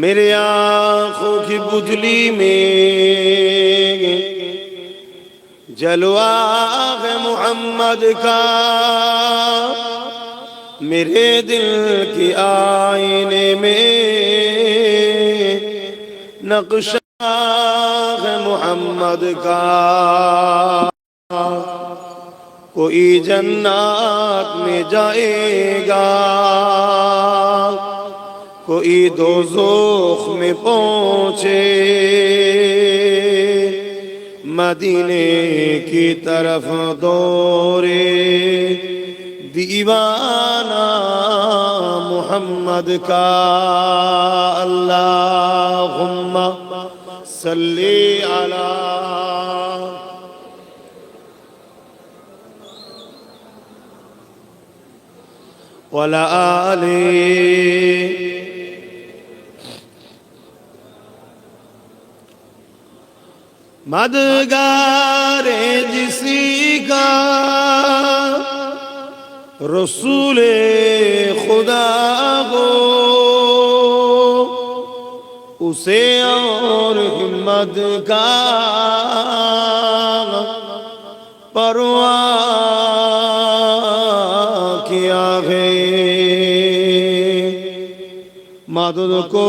میرے آنکھوں کی بجلی میں جلوہ ہے محمد کا، میرے دل کی آئینے میں نقشہ ہے محمد کا۔ کوئی جنات میں جائے گا، کوئی دوزخ میں پہنچے، مدینے کی طرف دورے دیوانہ محمد کا۔ اللہم صلی علی وعلی آلہ۔ مددگار جسی کا رسول خدا ہو، اسے اور ہمت کا پرواہ کیا ہے۔ مدد کو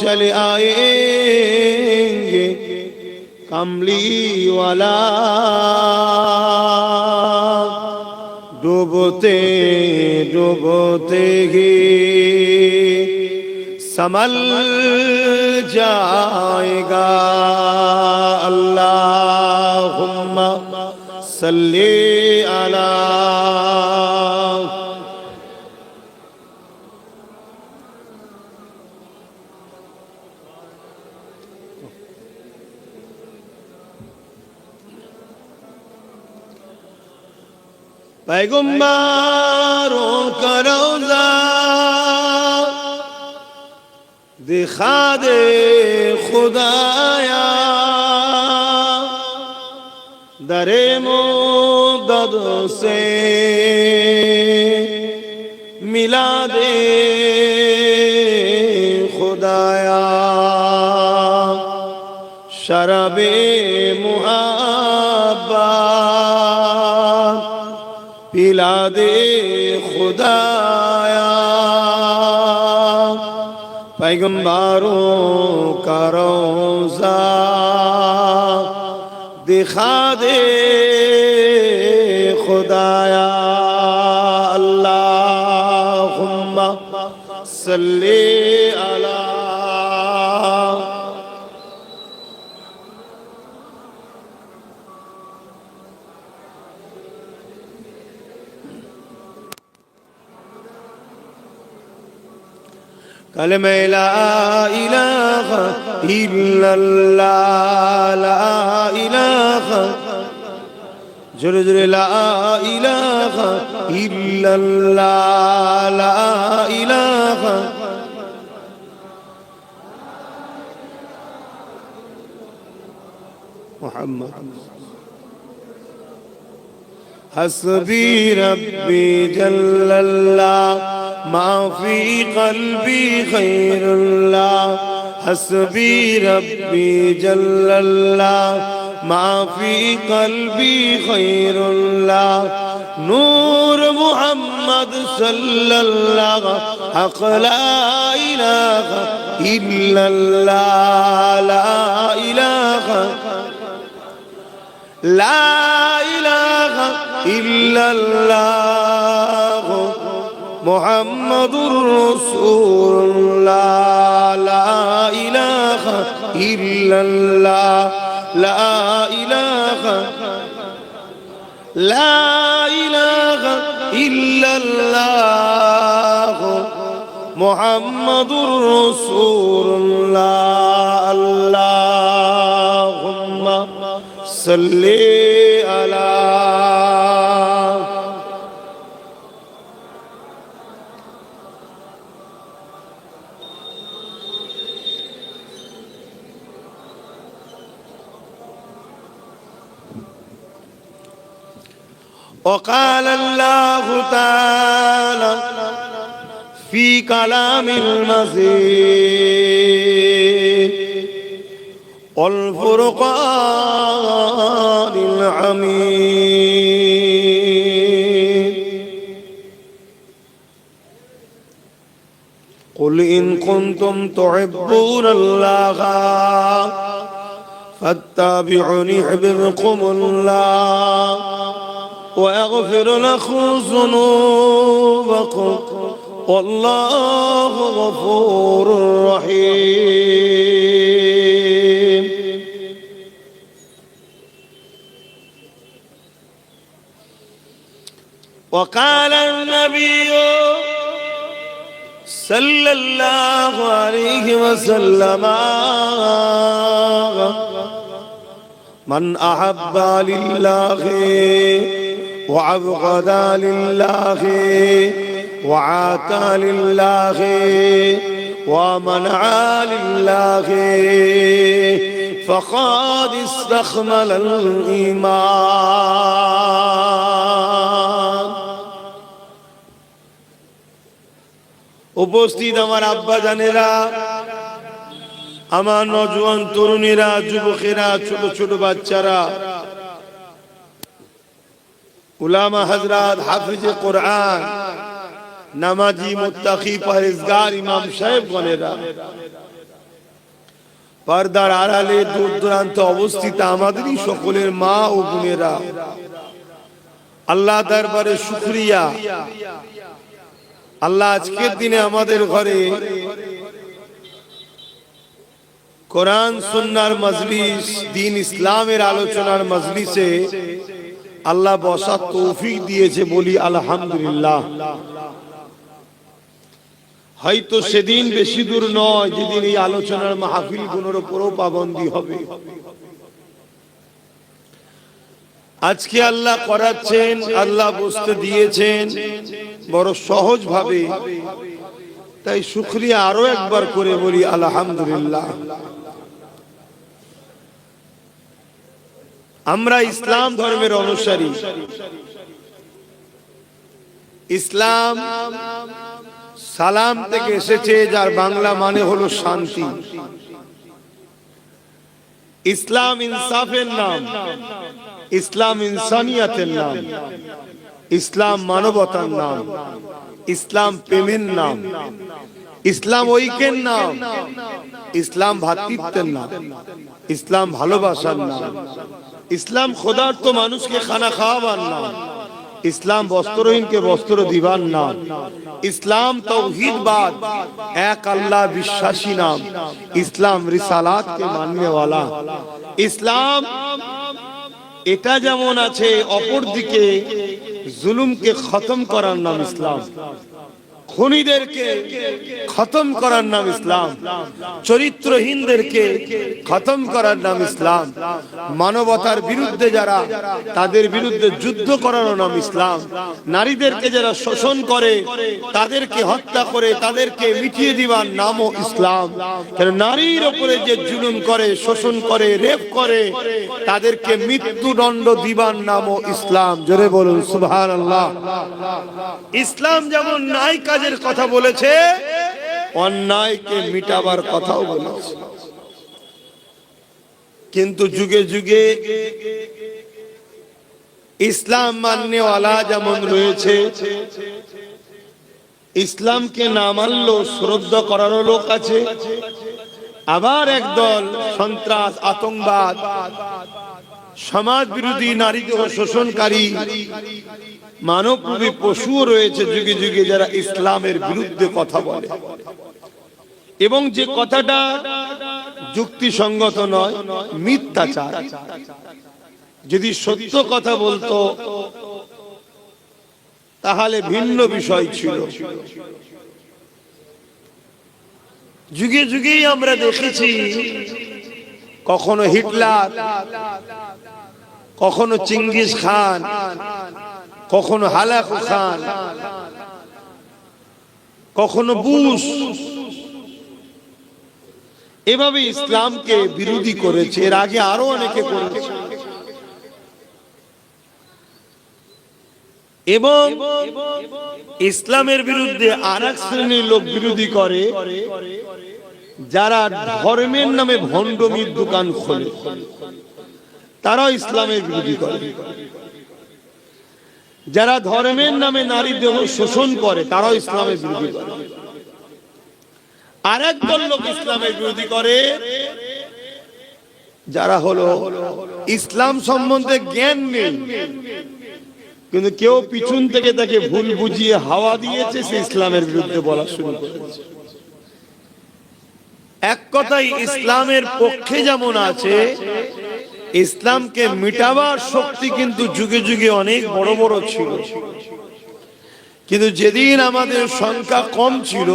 چلے آئیں گے کملی والا، ڈوبتے ڈوبتے ہی سنبھل جائے گا۔ اللہم صلی علی پیغمبروں کا روضہ دکھا دے خدایا، در مدد سے ملا دے خدایا، شراب محبت پلا دے خدایا، پیغمبروں کا روضہ دکھا دے خدایا۔ اللہم صلی علی کلمہ لا الہ الا اللہ، لا الہ جرجر لا الہ الا اللہ، لا الہ محمد۔ حسبی ربی جل اللہ، ما فی قلبی خیر اللہ، حسبی ربی جل اللہ، ما فی قلبی خیر اللہ، نور محمد صلی اللہ، حق لا الہ الا اللہ، لا الہ لا الہ الا اللہ، محمد رسول اللہ، لا الہ الا اللہ، لا الہ لا الہ الا اللہ، محمد رسول اللہ۔ اللہم صلی علی وقال الله تعالى في كلام المزيد والفرقان الحميد قل إن كنتم تحبون الله فاتبعوني يحببكم الله ويغفر لكم ذنوبكم والله غفور رحيم وقال النبي صلى الله عليه وسلم من أحب لله وأبغض لله وعاتى لله ومنع لله فقد استكمل الإيمان উপস্থিত আমার আব্বা জানেরা, আমার নওজোয়ান তরুণীরা, যুবকেরা, ছোট ছোট বাচ্চারা, উলামা হযরত, হাফিজে কোরআন, নামাজি, মুত্তাকি, পরহেজগার ইমাম সাহেবগণেরা, পর্দার আড়ালে দূর দূরান্তে অবস্থিত আমাদেরই সকলের মা ও বোনেরা, আল্লাহ দরবারে শুকরিয়া। আল্লাহ আজকের দিনে আমাদের ঘরে কোরআন সুন্নাহর মজলিস, দ্বীন ইসলামের আলোচনার মজলিসে আল্লাহ বসার তৌফিক দিয়েছে, বলি আলহামদুলিল্লাহ। হয়তো সেদিন বেশি দূর নয় যেদিন এই আলোচনার মাহফিল গুলোর উপরও পাবন্দি হবে। আজকে আল্লাহ করাচ্ছেন, আল্লাহ বসতে দিয়েছেন বড় সহজ ভাবে, তাই শুকরিয়া আরো একবার করে বলি আলহামদুলিল্লাহ। আমরা ইসলাম ধর্মের অনুসারী। ইসলাম সালাম থেকে এসেছে, যার বাংলা মানে হলো শান্তি। ইসলাম ইনসাফের নাম, ইসলাম ইনসানিয়াতের নাম, ইসলাম মানবতার নাম, ইসলাম প্রেমের নাম, ইসলাম ঐক্যের নাম, ইসলাম ভ্রাতৃত্বের নাম, ইসলাম ভালোবাসার নাম, ইসলাম ক্ষুধার্ত মানুষকে খানা খাওয়াবার নাম, ইসলাম বস্ত্রহীনকে বস্ত্র দিবার নাম, ইসলাম তাওহীদবাদ, এক আল্লাহ বিশ্বাসী নাম, ইসলাম রিসালাতকে মাননেওয়ালা। ইসলাম এটা যেমন আছে, অপর দিকে জুলুমকে খতম করার নাম ইসলাম, খুনিদেরকে খতম করার নাম ইসলাম, চরিত্রহীনদেরকে খতম করার নাম ইসলাম, মানবতার বিরুদ্ধে যারা, তাদের বিরুদ্ধে যুদ্ধ করার নাম ইসলাম, নারীদেরকে যারা শোষণ করে তাদেরকে হত্যা করে তাদেরকে মিটিয়ে দিবার নামও ইসলাম। কারণ নারীর উপরে যে জুলুম করে, শোষণ করে, রেপ করে, তাদেরকে মৃত্যুদণ্ড দিবার নামও ইসলাম। জোরে বলুন সুবহানাল্লাহ। ইসলাম যেমন নাই কাজের কথা বলেছে, অন্যায়কে মিটাবার কথাও বলেছে। কিন্তু যুগে যুগে ইসলাম মাননেওয়ালা যেমন রয়েছে, ইসলামকে না মানলেও শ্রদ্ধা করারও লোক আছে। আবার একদল সন্ত্রাস, আতঙ্কবাদ, সমাজ বিরোধী, নারীকে শোষণকারী, মানবরূপী পশুও রয়েছে যুগে যুগে, যারা ইসলামের বিরুদ্ধে কথা বলে এবং যে কথাটা যুক্তিসঙ্গত নয়, মিথ্যাচার। যদি সত্য কথা বলতো তাহলে ভিন্ন বিষয় ছিল। যুগে যুগেই আমরা দেখেছি, কখনো হিটলার, কখনো চিঙ্গিস খান, কখনো হালাকু খান, কখনো বুশ, এভাবে ইসলামকে বিরোধী করেছে। এর আগে আরো অনেকে করেছে। এবং ইসলামের বিরুদ্ধে আরেক শ্রেণীর লোক বিরোধী করে যারা ধর্মের নামে ভণ্ডমির দোকান খোলে, তারাও ইসলামের বিরোধী করে। যারা ধর্মের নামে নারী দেহ শোষণ করে, তারাও ইসলামের বিরোধী করে। আরেক দল লোক ইসলামের বিরোধী করে যারা হলো ইসলাম সম্বন্ধে জ্ঞান নেই, কিন্তু কেউ পিছন থেকে তাকে ভুল বুঝিয়ে হাওয়া দিয়েছে, সে ইসলামের বিরুদ্ধে বলা শুরু করেছে। এক কথায় ইসলামের পক্ষে যেমন আছে, ইসলামকে মিটাবার শক্তি কিন্তু যুগে যুগে অনেক বড় বড় ছিল, কিন্তু যেদিন আমাদের সংখ্যা কম ছিল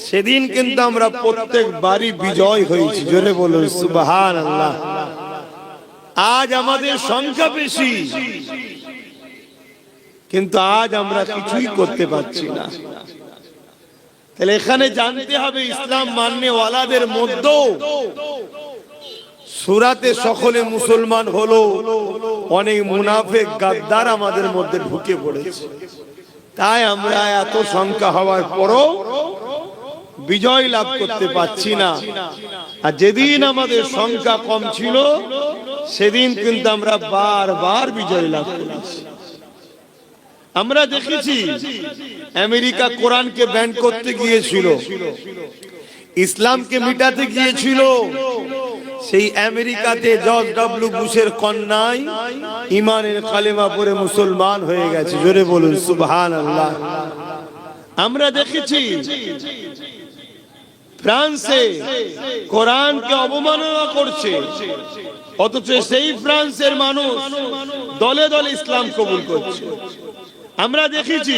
সেদিন কিন্তু আমরা প্রত্যেকবারই বিজয় হয়েছি। জোরে বলুন সুবহানাল্লাহ। আজ আমাদের সংখ্যা বেশি, কিন্তু আজ আমরা কিছুই করতে পারছি না। তাহলে এখানে জানতে হবে ইসলাম মাননেওয়ালাদের মধ্যেও সূরাতে সকলে মুসলমান হলো, অনেক মুনাফিক গাদ্দার আমাদের মধ্যে ঢুকে পড়েছে। তাই আমরা এত সংখ্যা হওয়ার পরও বিজয় লাভ করতে পারছি না। আর যেদিন আমাদের সংখ্যা কম ছিল সেদিন কিন্তু আমরা বারবার বিজয় লাভ করেছি। আমরা দেখেছি আমেরিকা কোরআনকে ব্যান করতে গিয়েছিল, ইসলামকে মিটাতে গিয়েছিল। সেই আমেরিকাতে জর্জ ডব্লিউ বুশের কন্যায় ঈমানের কালেমা পড়ে মুসলমান হয়ে গেছে। জোরে বলুন সুবহানাল্লাহ। আমরা দেখেছি ফ্রান্সে কোরআনকে অবমাননা করছে, অথচ সেই ফ্রান্সের মানুষ দলে দলে ইসলাম কবুল করছে। আমরা দেখেছি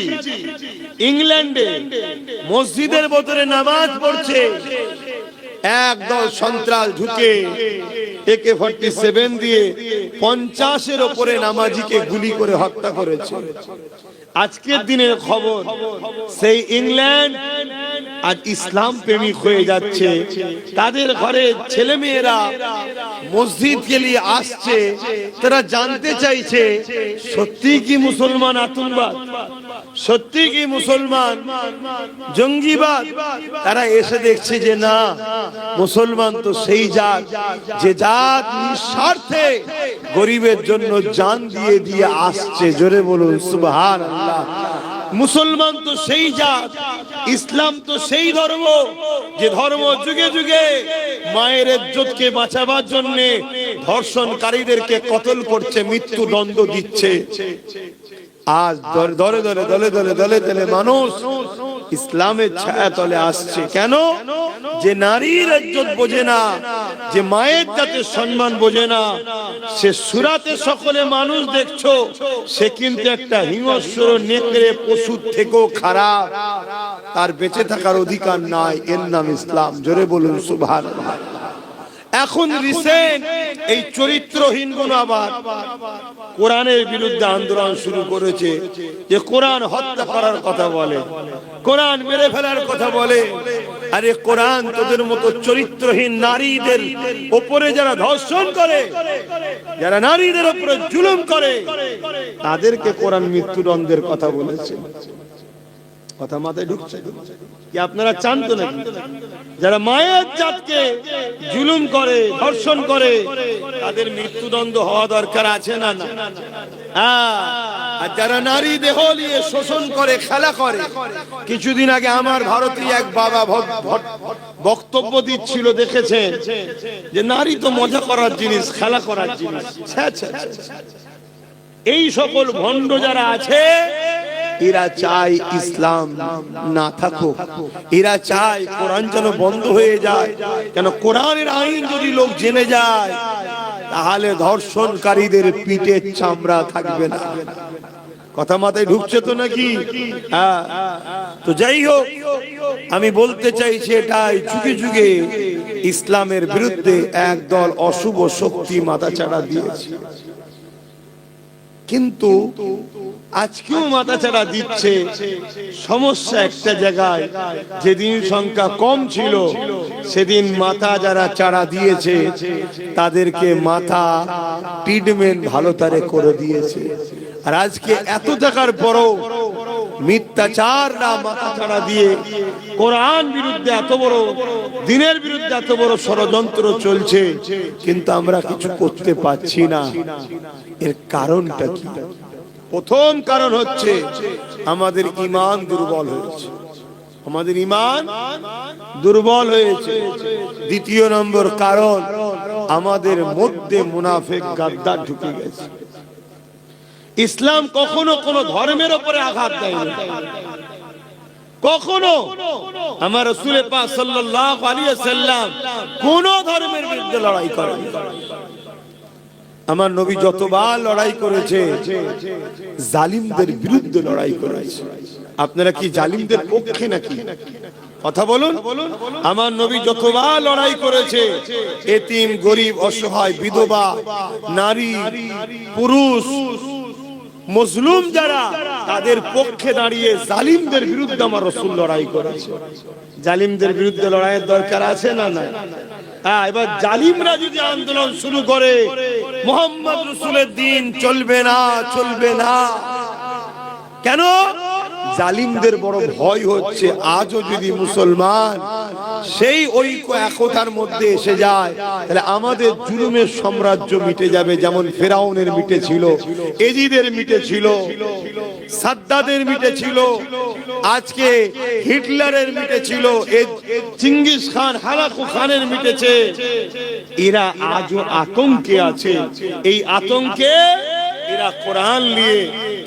ইংল্যান্ডে মসজিদের ভেতরে নামাজ পড়ছে, একদল সন্ত্রাস ঢুকে AK-47 দিয়ে 50-এর উপরে নামাজিকে গুলি করে হত্যা করেছে। আজকের দিনের খবর, সেই ইংল্যান্ড আজ ইসলাম প্রেমিক হয়ে যাচ্ছে। তাদের ঘরে ছেলে মেয়েরা মসজিদ কে লিয়ে আসছে, তারা জানতে চাইছে সত্যি কি মুসলমান আতঙ্কবাদ, সত্যি কি মুসলমান জঙ্গিবাদ। তারা এসে দেখছে যে না, মুসলমান তো সেই জাত যে জাত নিঃস্বার্থে গরিবের জন্য জান দিয়ে দিয়ে আসছে। জোরে বলুন সুবহানাল্লাহ। মুসলমান তো সেই জাত, ইসলাম তো সেই ধর্ম যে ধর্ম যুগে যুগে মায়ের ইজ্জতকে বাঁচাবার জন্য ধর্ষণকারীদেরকে কতল করছে, মৃত্যুদণ্ড দিচ্ছে। আজ দলে দলে দলে দলে দলে দলে মানুষ ইসলামের ছায়া তলে আসছে। কেন? যে নারীর ইজ্জত বোঝে না, যে মায়ের জাতের সম্মান বোঝে না, সে সূরাতে সকলে মানুষ দেখছো, সে কিন্তু একটা হিংস্র নেকড়ে পশুর থেকেও খারাপ, তার বেঁচে থাকার অধিকার নাই। এর নাম ইসলাম। জোরে বলুন সুবহানাল্লাহ। এখন রিসেন্ট এই চরিত্রহীন গুণ আবার কোরআনের বিরুদ্ধে আন্দোলন শুরু করেছে, যে কোরআন হত্যা করার কথা বলে, কোরআন মেরে ফেলার কথা বলে। আরে কোরআন তোদের মতো চরিত্রহীন নারীদের উপরে যারা ধর্ষণ করে, যারা নারীদের উপরে জুলুম করে, তাদেরকে কোরআন মৃত্যুদণ্ডের কথা বলেছে। কথা মাথায় ঢুকছে কি? আপনারা চান তো নাকি যারা মায়ের জাতকে জুলুম করে, ধর্ষণ করে, তাদের মৃত্যুদণ্ড হওয়া দরকার আছে না? না। আর যারা নারী দেহ নিয়ে শোষণ করে, খেলা করে, কিছুদিন আগে আমার ভারতীয় এক বাবা বক্তব্য দিচ্ছিল, দেখেছেন যে নারী তো মজা করার জিনিস, খেলা করার জিনিস। এই সকল ভণ্ড যারা আছে, এরা চায় ইসলাম না থাকুক, এরা চায় কোরআন যেন বন্ধ হয়ে যায়। কেন? কোরআনের আইন যদি লোক জেনে যায়, তাহলে ধর্ষণকারীদের পিঠের চামড়া থাকবে না। কথা মাথায় ঢুকছে তো নাকি? হ্যাঁ। তো যাই হোক, আমি বলতে চাইছি এটাই, যুগে যুগে ইসলামের বিরুদ্ধে একদল অশুভ শক্তি মাথাচাড়া দিয়েছে, কিন্তু আজকেও মাথাচাড়া দিচ্ছে। সমস্যা একটা জায়গায়, যেদিন সংখ্যা কম ছিল সেদিন মাথা যারা চাড়া দিয়েছে তাদেরকে মাথা ট্রিটমেন্ট ভালো তারে করে দিয়েছে। আর আজকে এত টাকার পরও মিথ্যাচাররা মাথা ছাড়া দিয়ে কোরআন বিরুদ্ধে এত বড়, দ্বীনের বিরুদ্ধে এত বড় ষড়যন্ত্র চলছে, কিন্তু আমরা কিছু করতে পারছি না। এর কারণটা কি? প্রথম কারণ হচ্ছে আমাদের ঈমান দুর্বল হয়েছে। আমাদের ঈমান দুর্বল হয়েছে। দ্বিতীয় নম্বর কারণ, আমাদের মধ্যে মুনাফিক গাদ্দার ঢুকে গেছে। ইসলাম কখনো কোন ধর্মের উপরে আঘাত দেয়নি, কখনো। আমার রাসূল পাক সাল্লাল্লাহু আলাইহি ওয়াসাল্লাম কোন ধর্মের বিরুদ্ধে লড়াই করেন। আমার নবী যতবার লড়াই করেছে, জালিমদের বিরুদ্ধে লড়াই করেছে। আপনারা কি জালিমদের পক্ষে নাকি? কথা বলুন। আমার নবী যতবার লড়াই করেছে, এতিম, গরিব, অসহায়, বিধবা, নারী, পুরুষ, মুসলিম যারা, তাদের পক্ষে দাঁড়িয়ে জালিমদের বিরুদ্ধে আমার রাসূল লড়াই করেছে। জালিমদের বিরুদ্ধে লড়াইয়ের দরকার আছে না? না। এবার জালিমরা যদি আন্দোলন শুরু করে, মুহাম্মদ রাসূলের দ্বীন চলবে না, চলবে না। কেন? জালিমদের বড় ভয় হচ্ছে, আজও যদি মুসলমান সেই ঐক্য একতার মধ্যে এসে যায়, তাহলে আমাদের জুলুমের সাম্রাজ্য মিটে যাবে। যেমন ফেরাউনের মিটেছিল, এজিদের মিটেছিল, সাদ্দাদের মিটেছিল, আজকে হিটলারের মিটেছিল, চিঙ্গিস খান, হালাকু খানের মিটেছে। এরা আজও আতঙ্কে আছে। এই আতঙ্কে এরা কোরআন নিয়ে,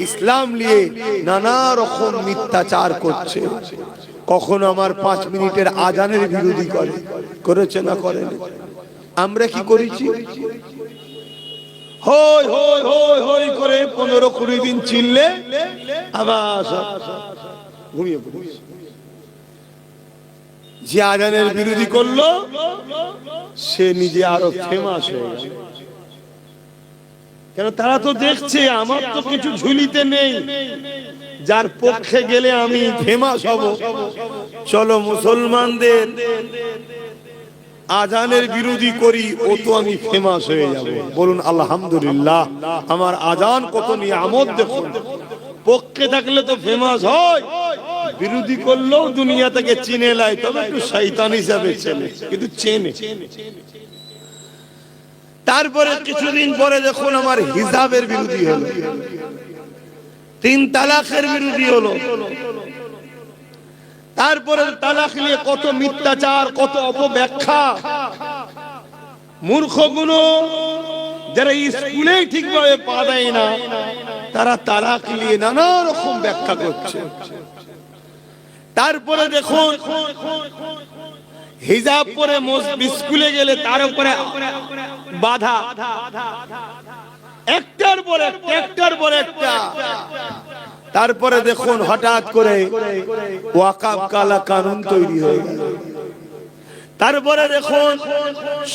ইসলাম নিয়ে নানা রকম মিথ্যাচার করছে। কখনো আমার 5 মিনিটের আজানের বিরোধী করেছে না করেন? আমরা কি করেছি? হই হই হই হই করে 15-20 দিন চিল্লে আবার ঘুমিয়ে পড়ি। যে আজানের বিরোধী করলো, সে নিজে আরো ফেমাস হয়ে গেল। কেন? তারা তো দেখছে আমার তো কিছু ঝুলিতে নেই, যার পক্ষে গেলে আমি ফেমাস হব। চলো মুসলমানদের আজানের বিরোধী করি, ও তো আমি ফেমাস হয়ে যাব। বলুন আলহামদুলিল্লাহ। আমার আজান কত নিয়ামত দেখুন। পক্ষে থাকলে তো ফেমাস হয়, বিরোধী করলেও দুনিয়া থেকে চিনে লাই, তবে একটু শয়তান হিসাবে চেনে, কিন্তু চেনে। তারপরে কিছুদিন পরে যখন আমার হিজাবের বিরোধী হলো, 3 তালাকের বিরোধী হলো, তারপরে তালাক নিয়ে কত মিথ্যাচার, কত অপব্যাখ্যা। মূর্খগুলো যারা স্কুলেই ঠিকভাবে পা দেয় না, তারা তালাক নিয়ে নানা রকম ব্যাখ্যা করছে। তারপরে দেখুন, হিজাব পরে স্কুলে গেলে তার উপরে বাধা, একটার পর একটা। তারপরে দেখুন হঠাৎ করে ওয়াকফ কালা কানুন তৈরি হয়ে গেল। তারপরে দেখুন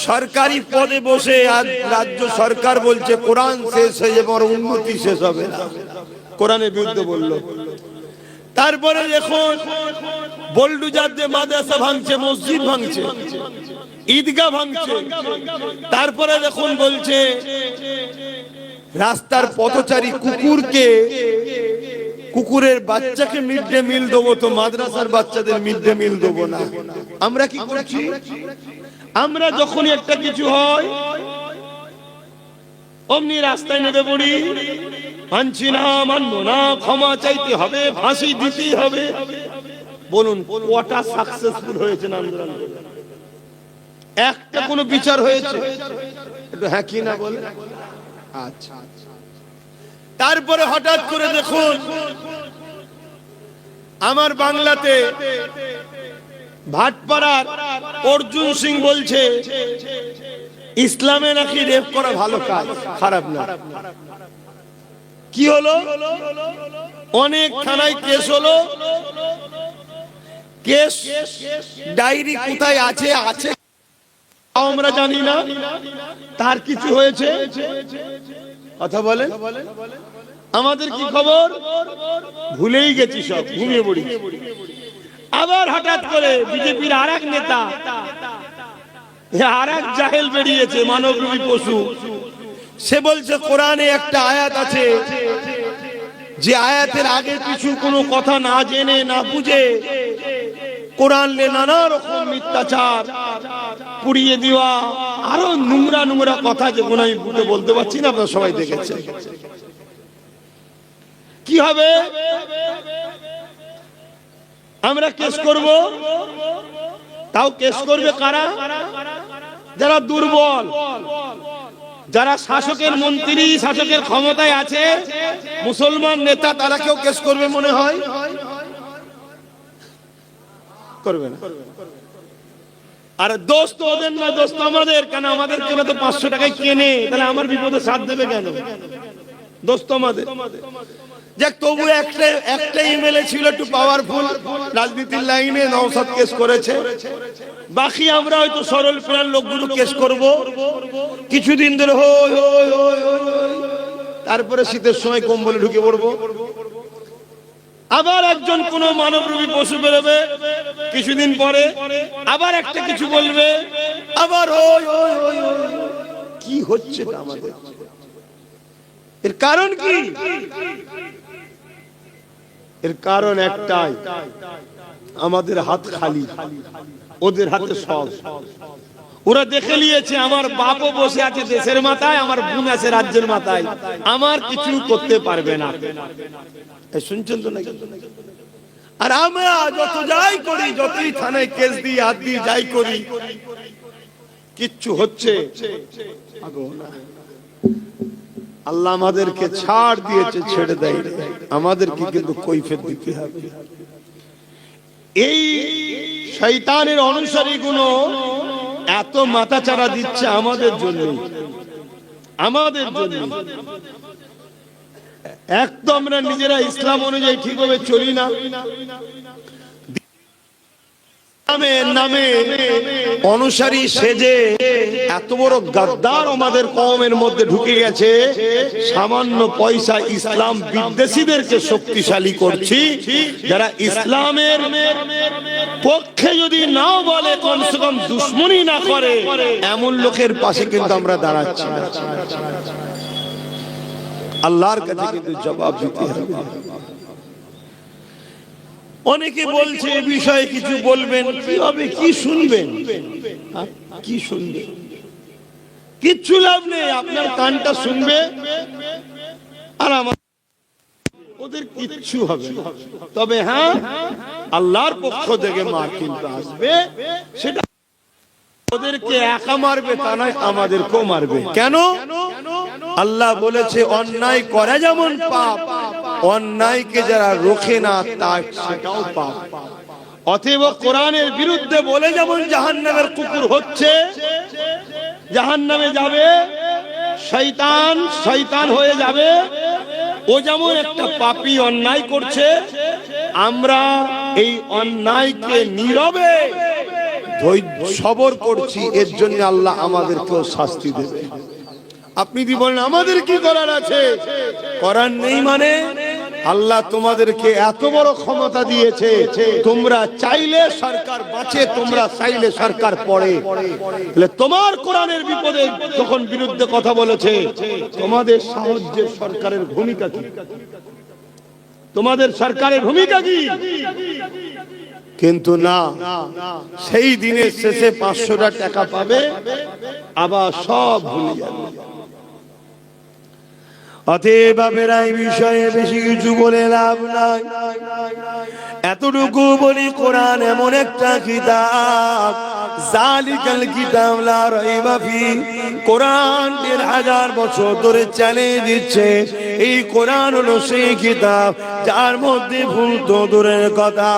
সরকারি পদে বসে আর রাজ্য সরকার বলছে কোরআন শেষ হয়ে যাবে, আর উন্নতি শেষ হবে না, কোরআনের বিরুদ্ধে বলল। তারপরে দেখুন বোল্ডুজার দিয়ে মাদ্রাসা ভাঙছে, মসজিদ ভাঙছে, ঈদগাহ ভাঙছে। তারপরে দেখুন বলছে রাস্তার পথচারী কুকুরের বাচ্চাকে মিড ডে মিল দেবো, তো মাদ্রাসার বাচ্চাদের মিড ডে মিল দেবো না। আমরা কি করছি? আমরা যখনই একটা কিছু হয় অমনি রাস্তায় নেমে পড়ি, মানছি না, মানবো না, ক্ষমা চাইতে হবে, ফাঁসি দিতেই হবে। বলুন কটা সাকসেসফুল হয়েছে আন্দোলন? একটা কোনো বিচার হয়েছে? একটু হ্যাঁ কি না বলে। আচ্ছা, তারপরে হঠাৎ করে দেখুন আমার বাংলাতে ভাটপাড়ার অর্জুন সিং বলছে ইসলামে নাকি রেপ করা ভালো কাজ, খারাপ না। কি হলো? অনেক থানায় কেস হলো, কেস ডায়েরি কোথায় আছে আমরা জানি না, তার কিছু হয়েছে? কথা বলেন, আমাদের কি খবর? ভুলেই গেছি, সব ঘুমিয়ে পড়ি। আবার হঠাৎ করে বিজেপির আরেক নেতা, আরেক জাহেল বেরিয়েছে, মানবরূপী পশু। সে বলছে কোরআনে একটা আয়াত আছে যে আয়াতের আগে কিছু কোনো কথা না জেনে না বুঝে কোরআন লে নানা রকম মিথ্যাচার পুড়িয়ে দেওয়া, আরো নোংরা নোংরা কথা যেগুলো আমি বুঝে বলতে পারছি না, আপনারা সবাই দেখেছেন। কি হবে? আমরা কেস করব, তাও কেস করবে কারা? যারা দুর্বল, যারা শাসকের মন্ত্রী, শাসকের ক্ষমতায় আছে, মুসলমান নেতা, তারা কেউ কেস করবে মনে হয়? করবে না। আর দোষ তো ওদের না, দোষ তো আমাদের। কেন? আমাদের কেন তো 500 টাকায় কেনে, তাহলে আমার বিপদে সাথ দেবে কেন? দোষ তো আমাদের। যাক, তবু একটা এমএলএ ছিল একটু পাওয়ারফুল রাজনীতির লাইনে, নওশাদ কেস করেছে। বাকি আমরা হয়তো সরল প্রাণ লোকগুলো কেস করব, কিছুদিন ধরে হই হই হই হই, তারপরে শীতের সময় কম্বলে ঢুকে পড়বো। আবার একজন কোন মানবরূপী পশু বেরোবে, কিছুদিন পরে আবার একটা কিছু বলবে, আবার হই হই হই। কি হচ্ছে আমাদের? এর কারণ কি? এর কারণ একটাই, আমাদের হাত খালি, ওদের হাতে সব। ওরা দেখে নিয়েছে আমার বাপও বসে আছে দেশের মাথায়, আমার বোন আছে রাজ্যের মাথায়, আমার কিছু করতে পারবে না। শুনছেন তো নাকি? আর আমরা যত যাই করি, যতই থানায় কেস দিই, হাত দিই, যাই করি, কিচ্ছু হচ্ছে না। আল্লাহ আমাদেরকে ছাড় দিয়েছে, ছেড়ে দেয়, আমাদেরকে কিন্তু কৈফিয়ত দিতে হবে। এই শয়তানের অনুসারী গুলো এত মাথাচাড়া দিচ্ছে আমাদের জন্য, আমাদের জন্য। একদম আমরা নিজেরা ইসলাম অনুযায়ী ঠিকভাবে চলি না, নামে অনুসারী সেজে এত বড় গাদ্দার আমাদের কওমের মধ্যে ঢুকে গেছে। সামান্য পয়সা ইসলাম বিদ্বেষীদেরকে শক্তিশালী করছি, যারা ইসলামের পক্ষে যদি নাও বলে, কমসে কম দুশ্মনী না করে, এমন লোকের পাশে কিন্তু আমরা দাঁড়াচ্ছি না। আল্লাহর কাছে কিন্তু জবাব দিতে হবে। অনেকে বলছে এই বিষয়ে কিছু বলবেন, কি হবে? কি শুনবেন? কি শুনবেন? কিচ্ছু লাভ নেই। আপনার কানটা শুনবে আর আমার, ওদের কিচ্ছু হবে না। তবে হ্যাঁ, আল্লাহর পক্ষ থেকে মার কিন্তু আসবে। সেটা ওদেরকে একা মারবে তা নয়, আমাদেরকেও মারবে। কেন? আল্লাহ বলেছে অন্যায় করা যেমন পাপ, অন্যায়কে যারা রোখে না তা সেটাও পাপ। অতএব কোরআনের বিরুদ্ধে বলে যেমন জাহান্নামের কুকুর হচ্ছে, জাহান্নামে যাবে, শয়তান শয়তান হয়ে যাবে, ও যেমন একটা পাপী অন্যায় করছে, আমরা এই অন্যায়কে নীরবে সবর করছি, এর জন্য আল্লাহ আমাদেরকেও শাস্তি দেবে। আপনি কি বলেন আমাদের কি করার আছে? করার নেই মানে? আল্লাহ তোমাদেরকে এত বড় ক্ষমতা দিয়েছে, তোমরা চাইলে সরকার বাঁচে, তোমরা চাইলে সরকার পড়ে। তোমার কোরআনের বিপদে যখন বিরুদ্ধে কথা বলেছে, তোমাদের সাহায্যের সরকারের ভূমিকা কি? তোমাদের সরকারের ভূমিকা কি? কিন্তু না, সেই দিনের শেষে 500টা টাকা পাবে, আবার সব ভুলে যাবে। অতএব এই বিষয়ে বেশি কিছু বলে লাভ নাই। এতটুকু বলি, কোরআন এমন একটা কিতাব, জালিকাল কিতাব লা রাইবা ফি। কোরআন 1000 বছর ধরে চ্যালেঞ্জ দিচ্ছে, এই কোরআন হলো সেই কিতাব যার মধ্যে ভুল তো দূরের কথা,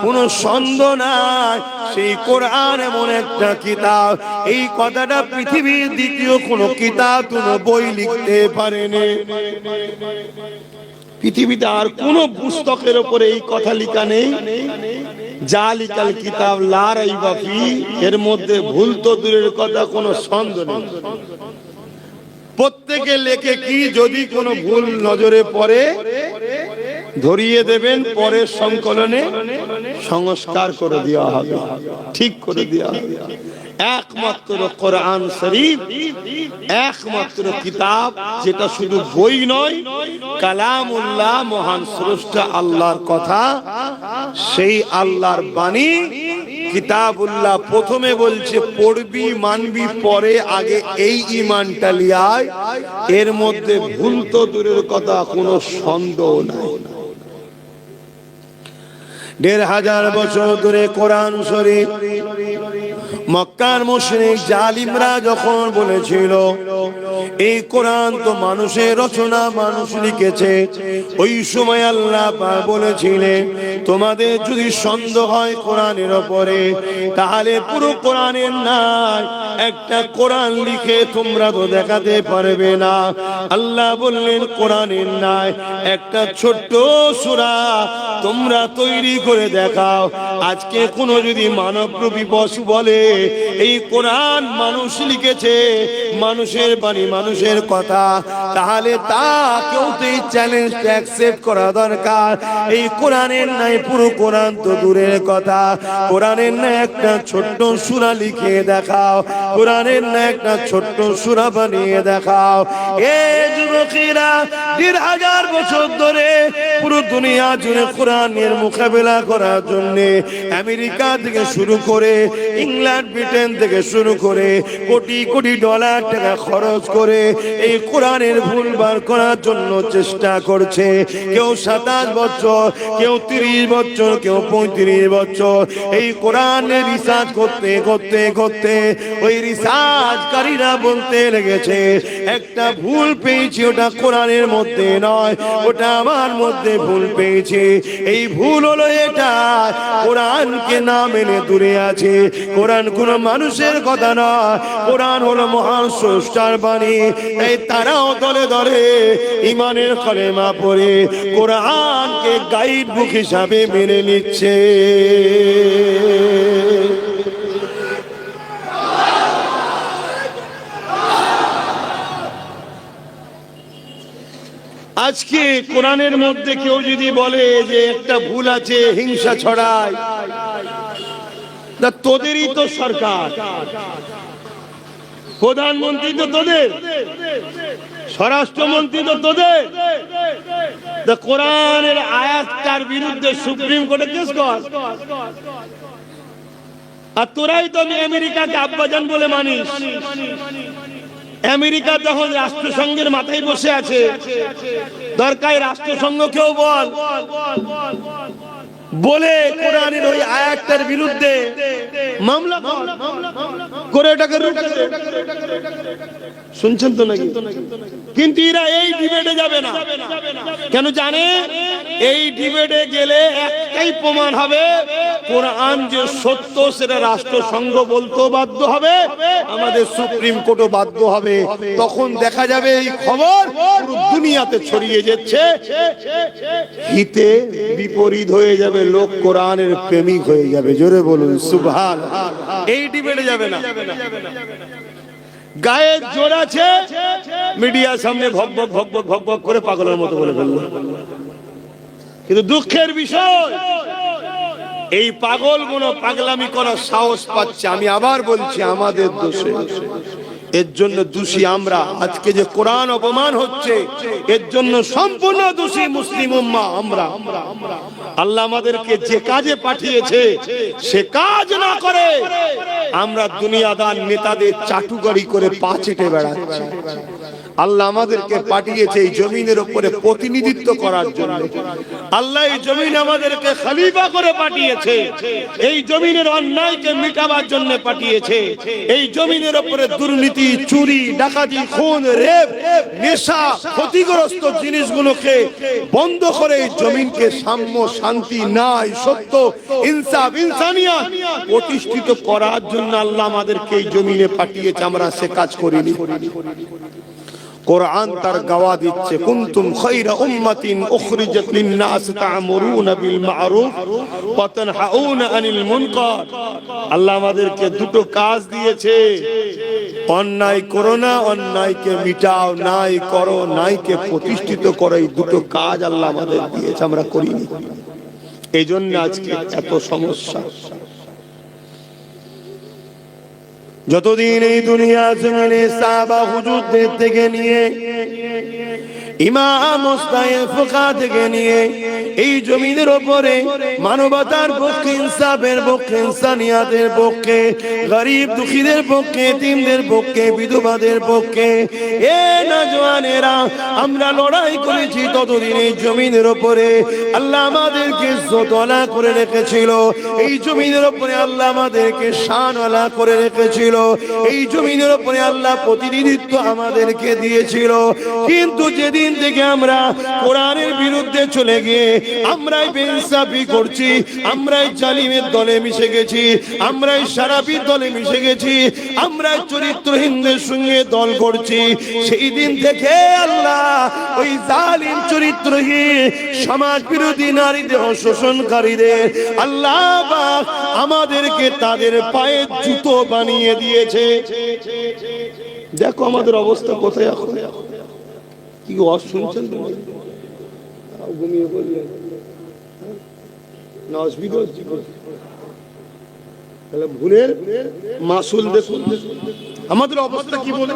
কোনো সন্দেহ নাই। সেই কোরআন এমন একটা কিতাব, এই কথাটা পৃথিবীর দ্বিতীয় কোনো কিতাব, কোনো বই লিখতে পারেনি। পৃথিবীতে আর কোন পুস্তকের উপরে এই কথা লেখা নেই, জালিকাল কিতাব লা রাইবা ফি, এর মধ্যে ভুল তো দূরের কথা, কোনো সন্দেহ নেই। প্রত্যেকে লেখে কি, যদি কোনো ভুল নজরে পড়ে ধরিয়ে দেবেন, পরের সংকলনে সংস্কার করে দেওয়া হবে, ঠিক করে দেওয়া হবে। একমাত্র কোরআন শরীফ একমাত্র কিতাব যেটা শুধু বই নয়, কালামুল্লাহ, মহান স্রষ্টা আল্লাহর কথা, সেই আল্লাহর বাণী কিতাবুল্লাহ। প্রথমে বলছে পড়বি মানবি, পরে আগে এই ঈমানটা লিয়ায়। এর মধ্যে ভুল তো দূরের কথা, কোনো সন্দেহ নাই। ১৫০০ বছর ধরে কোরআন শরীফ মক্কার মুশরিক জালিমরা যখন বলেছিল এই কোরআন তো মানুষের রচনা, মানুষ লিখেছে, ওই সময় আল্লাহ পাক বলেছিলেন তোমাদের যদি সন্দেহ হয় কোরআনের উপরে, তাহলে পুরো কোরআনের নাই একটা কোরআন লিখে তোমরা তো দেখাতে পারবে না। আল্লাহ বললেন কোরআনের নাই একটা ছোট্ট সূরা তোমরা তৈরি করে দেখাও। আজকে কোন যদি মানবরূপী পশু বলে এই কোরআন মানুষ লিখেছে, মানুষের বাণী, মানুষের কথা, তাহলে তাকেও তো এই চ্যালেঞ্জটা অ্যাকসেপ্ট করা দরকার। এই কোরআনের নাই পুরো কোরআন তো দূরের কথা, কোরআনের নাই একটা ছোট্ট সূরা লিখে দেখাও, কোরআনের নাই একটা ছোট্ট সূরা বানিয়ে দেখাও। এই যুবকেরা ১৫০০ বছর ধরে পুরো দুনিয়া জুড়ে কোরআনের মোকাবেলা করার জন্য আমেরিকা থেকে শুরু করে ইংল্যান্ড, ব্রিটেন থেকে শুরু করে কোটি কোটি ডলার টাকা খরচ করে এই কোরআনের ভুল বার করার জন্য চেষ্টা করছে। কেউ ২৭ বছর, কেউ ৩০ বছর, কেউ ৩৫ বছর এই কোরআনের রিসার্চ করতে করতে করতে ওই রিসার্চকারীরা বলতে লেগেছে একটা ভুল পেয়েছি, ওটা কোরআনের মধ্যে নয়, ওটা আমার মধ্যে ভুল পেয়েছি। এই ভুল হলো এটা, কোরআনকে না মেনে দূরে আছে। কোরআন কোন মানুষের কথা নয়, কোরআন হলো মহান স্রষ্টার বাণী। তাই তারাও দলে দলে ঈমানের কলেমা পড়ে কোরআনকে গাইড বুক হিসাবে মেনে নিচ্ছে। আজকে কোরআনের মধ্যে কেউ যদি বলে যে একটা ভুল আছে, হিংসা ছড়ায়, তা তোদেরই তো সরকার, প্রধানমন্ত্রী তো তোদের, স্বরাষ্ট্রমন্ত্রী তো তোদের, কোরআনের আয়াতটার বিরুদ্ধে সুপ্রিম কোর্টে কেস কর। আর তোরাই তো আমেরিকাকে আব্বাজান বলে মানিস। আমেরিকা যখন রাষ্ট্রসংঘের মাথায় বসে আছে, দরকার রাষ্ট্রসংঘকেও বল, বলে কোরআনের ওই আয়াতটার বিরুদ্ধে মামলা করে এটাকে রুখে দে। শুনছেন তো নাকি? কিন্তু এরা এই ডিবেটে যাবে না। কেন জানে? এই ডিবেটে গেলে একটাই প্রমাণ হবে, কোরআন যে সত্য সেটা রাষ্ট্রসংঘ বলতেও বাধ্য হবে, আমাদের সুপ্রিম কোর্টও বাধ্য হবে। তখন দেখা যাবে এই খবর পুরো দুনিয়াতে ছড়িয়ে যাচ্ছে, হিতে বিপরীত হয়ে যাবে, লোক কোরআনের প্রেমিক হয়ে যাবে। জোরে বলুন সুবহানাল্লাহ। এই ডিবেটে যাবে না। গায়ে জোর আছে, মিডিয়ার সামনে ভক ভক ভক ভক ভক ভক করে পাগলের মতো বলে ফেলল। কিন্তু দুঃখের বিষয়, এই পাগলগুলো পাগলামি করার সাহস পাচ্ছে। আমি আবার বলছি আমাদের দোষে, এর জন্য দোষী আমরা। আজকে যে কোরআন অপমান হচ্ছে এর জন্য সম্পূর্ণ দোষী মুসলিম উম্মাহ আমরা। আল্লাহ আমাদেরকে যে কাজে পাঠিয়েছে সে কাজ না করে আমরা দুনিয়াদার নেতাদের চাটুকারি করে পা চেটে বেড়াচ্ছি। আল্লাহ আমাদেরকে পাঠিয়েছে এই জমিনের উপরে প্রতিনিধিত্ব করার জন্য। আল্লাহ এই জমিন আমাদেরকে খলিফা করে পাঠিয়েছে, এই জমিনের অন্যায়কে মিটাবার জন্য পাঠিয়েছে। এই জমিনের উপরে দুর্নীতি, চুরি, ডাকাতি, খুন, রেপ, নেশা, ক্ষতিগ্রস্ত জিনিসগুলোকে বন্ধ করে এই জমিনকে সাম্য, শান্তি, ন্যায়, সত্য, ইনসাফ, ইনসানিয়াত প্রতিষ্ঠিত করার জন্য আল্লাহ আমাদেরকে এই জমিনে পাঠিয়েছে। আমরা সে কাজ করিনি। কোরআন তার গাওয়া দিচ্ছে, কুনতুম খায়রা উম্মাতিন উখরিজাত লিন-নাস তা'মুরুনা বিল মা'রুফ ওয়া তানহাউনা আনিল মুনকার। আল্লাহ আমাদেরকে দুটো কাজ দিয়েছে, অন্যায় করো না, অন্যায়কে মিটাও, ন্যায় করো, ন্যায়কে প্রতিষ্ঠিত করো। এই দুটো কাজ আল্লাহ আমাদের দিয়েছে, আমরা করিনি। এই জন্য আজকে এত সমস্যা। যতদিন এই দুনিয়া জমিনে সাহাবা হুজুরদের থেকে নিয়ে ইমাম মুস্তাহিদ ফুকাহা থেকে নিয়ে এই জমিনের উপরে মানবতার পক্ষে, ইনসাফের পক্ষে, ইনসানিয়াতের পক্ষে, গরিব দুঃখীদের পক্ষে, এতিমদের পক্ষে, বিধবাদের পক্ষে এ নওজওয়ানেরা আমরা লড়াই করেছি। ততদিন এই জমিনের উপরে আল্লাহ আমাদেরকে ইজ্জতওয়ালা করে রেখেছিল, এই জমিনের উপরে আল্লাহ আমাদেরকে শানওয়ালা করে রেখেছিল, এই জমিনের উপরে আল্লাহ প্রতিনিধিত্ব আমাদেরকে দিয়েছিল। কিন্তু যেদিন থেকে আমরা কোরআনের বিরুদ্ধে চলে গিয়ে আমরাই বেইনসাফি করছি, আমরাই জালিমের দলে মিশে গেছি, আমরাই শারাফির দলে মিশে গেছি, আমরাই চরিত্রহীনদের সঙ্গে দল করছি, সেই দিন থেকে আল্লাহ ওই জালিম চরিত্রহীন সমাজ বিরোধী নারীদের শোষণকারীদের আল্লাহ পাক আমাদেরকে তাদের পায়ে জুতো বানিয়ে দিয়েছে। দেখো আমাদের অবস্থা কোথায় এখন। কি ওয়াজ শুনছেন তোমরা? ঘুমিয়ে বললেন না, অসুবিধা হচ্ছে। তাহলে ভুলের মাসুল দেখুন আমাদের অবস্থা কি বলে।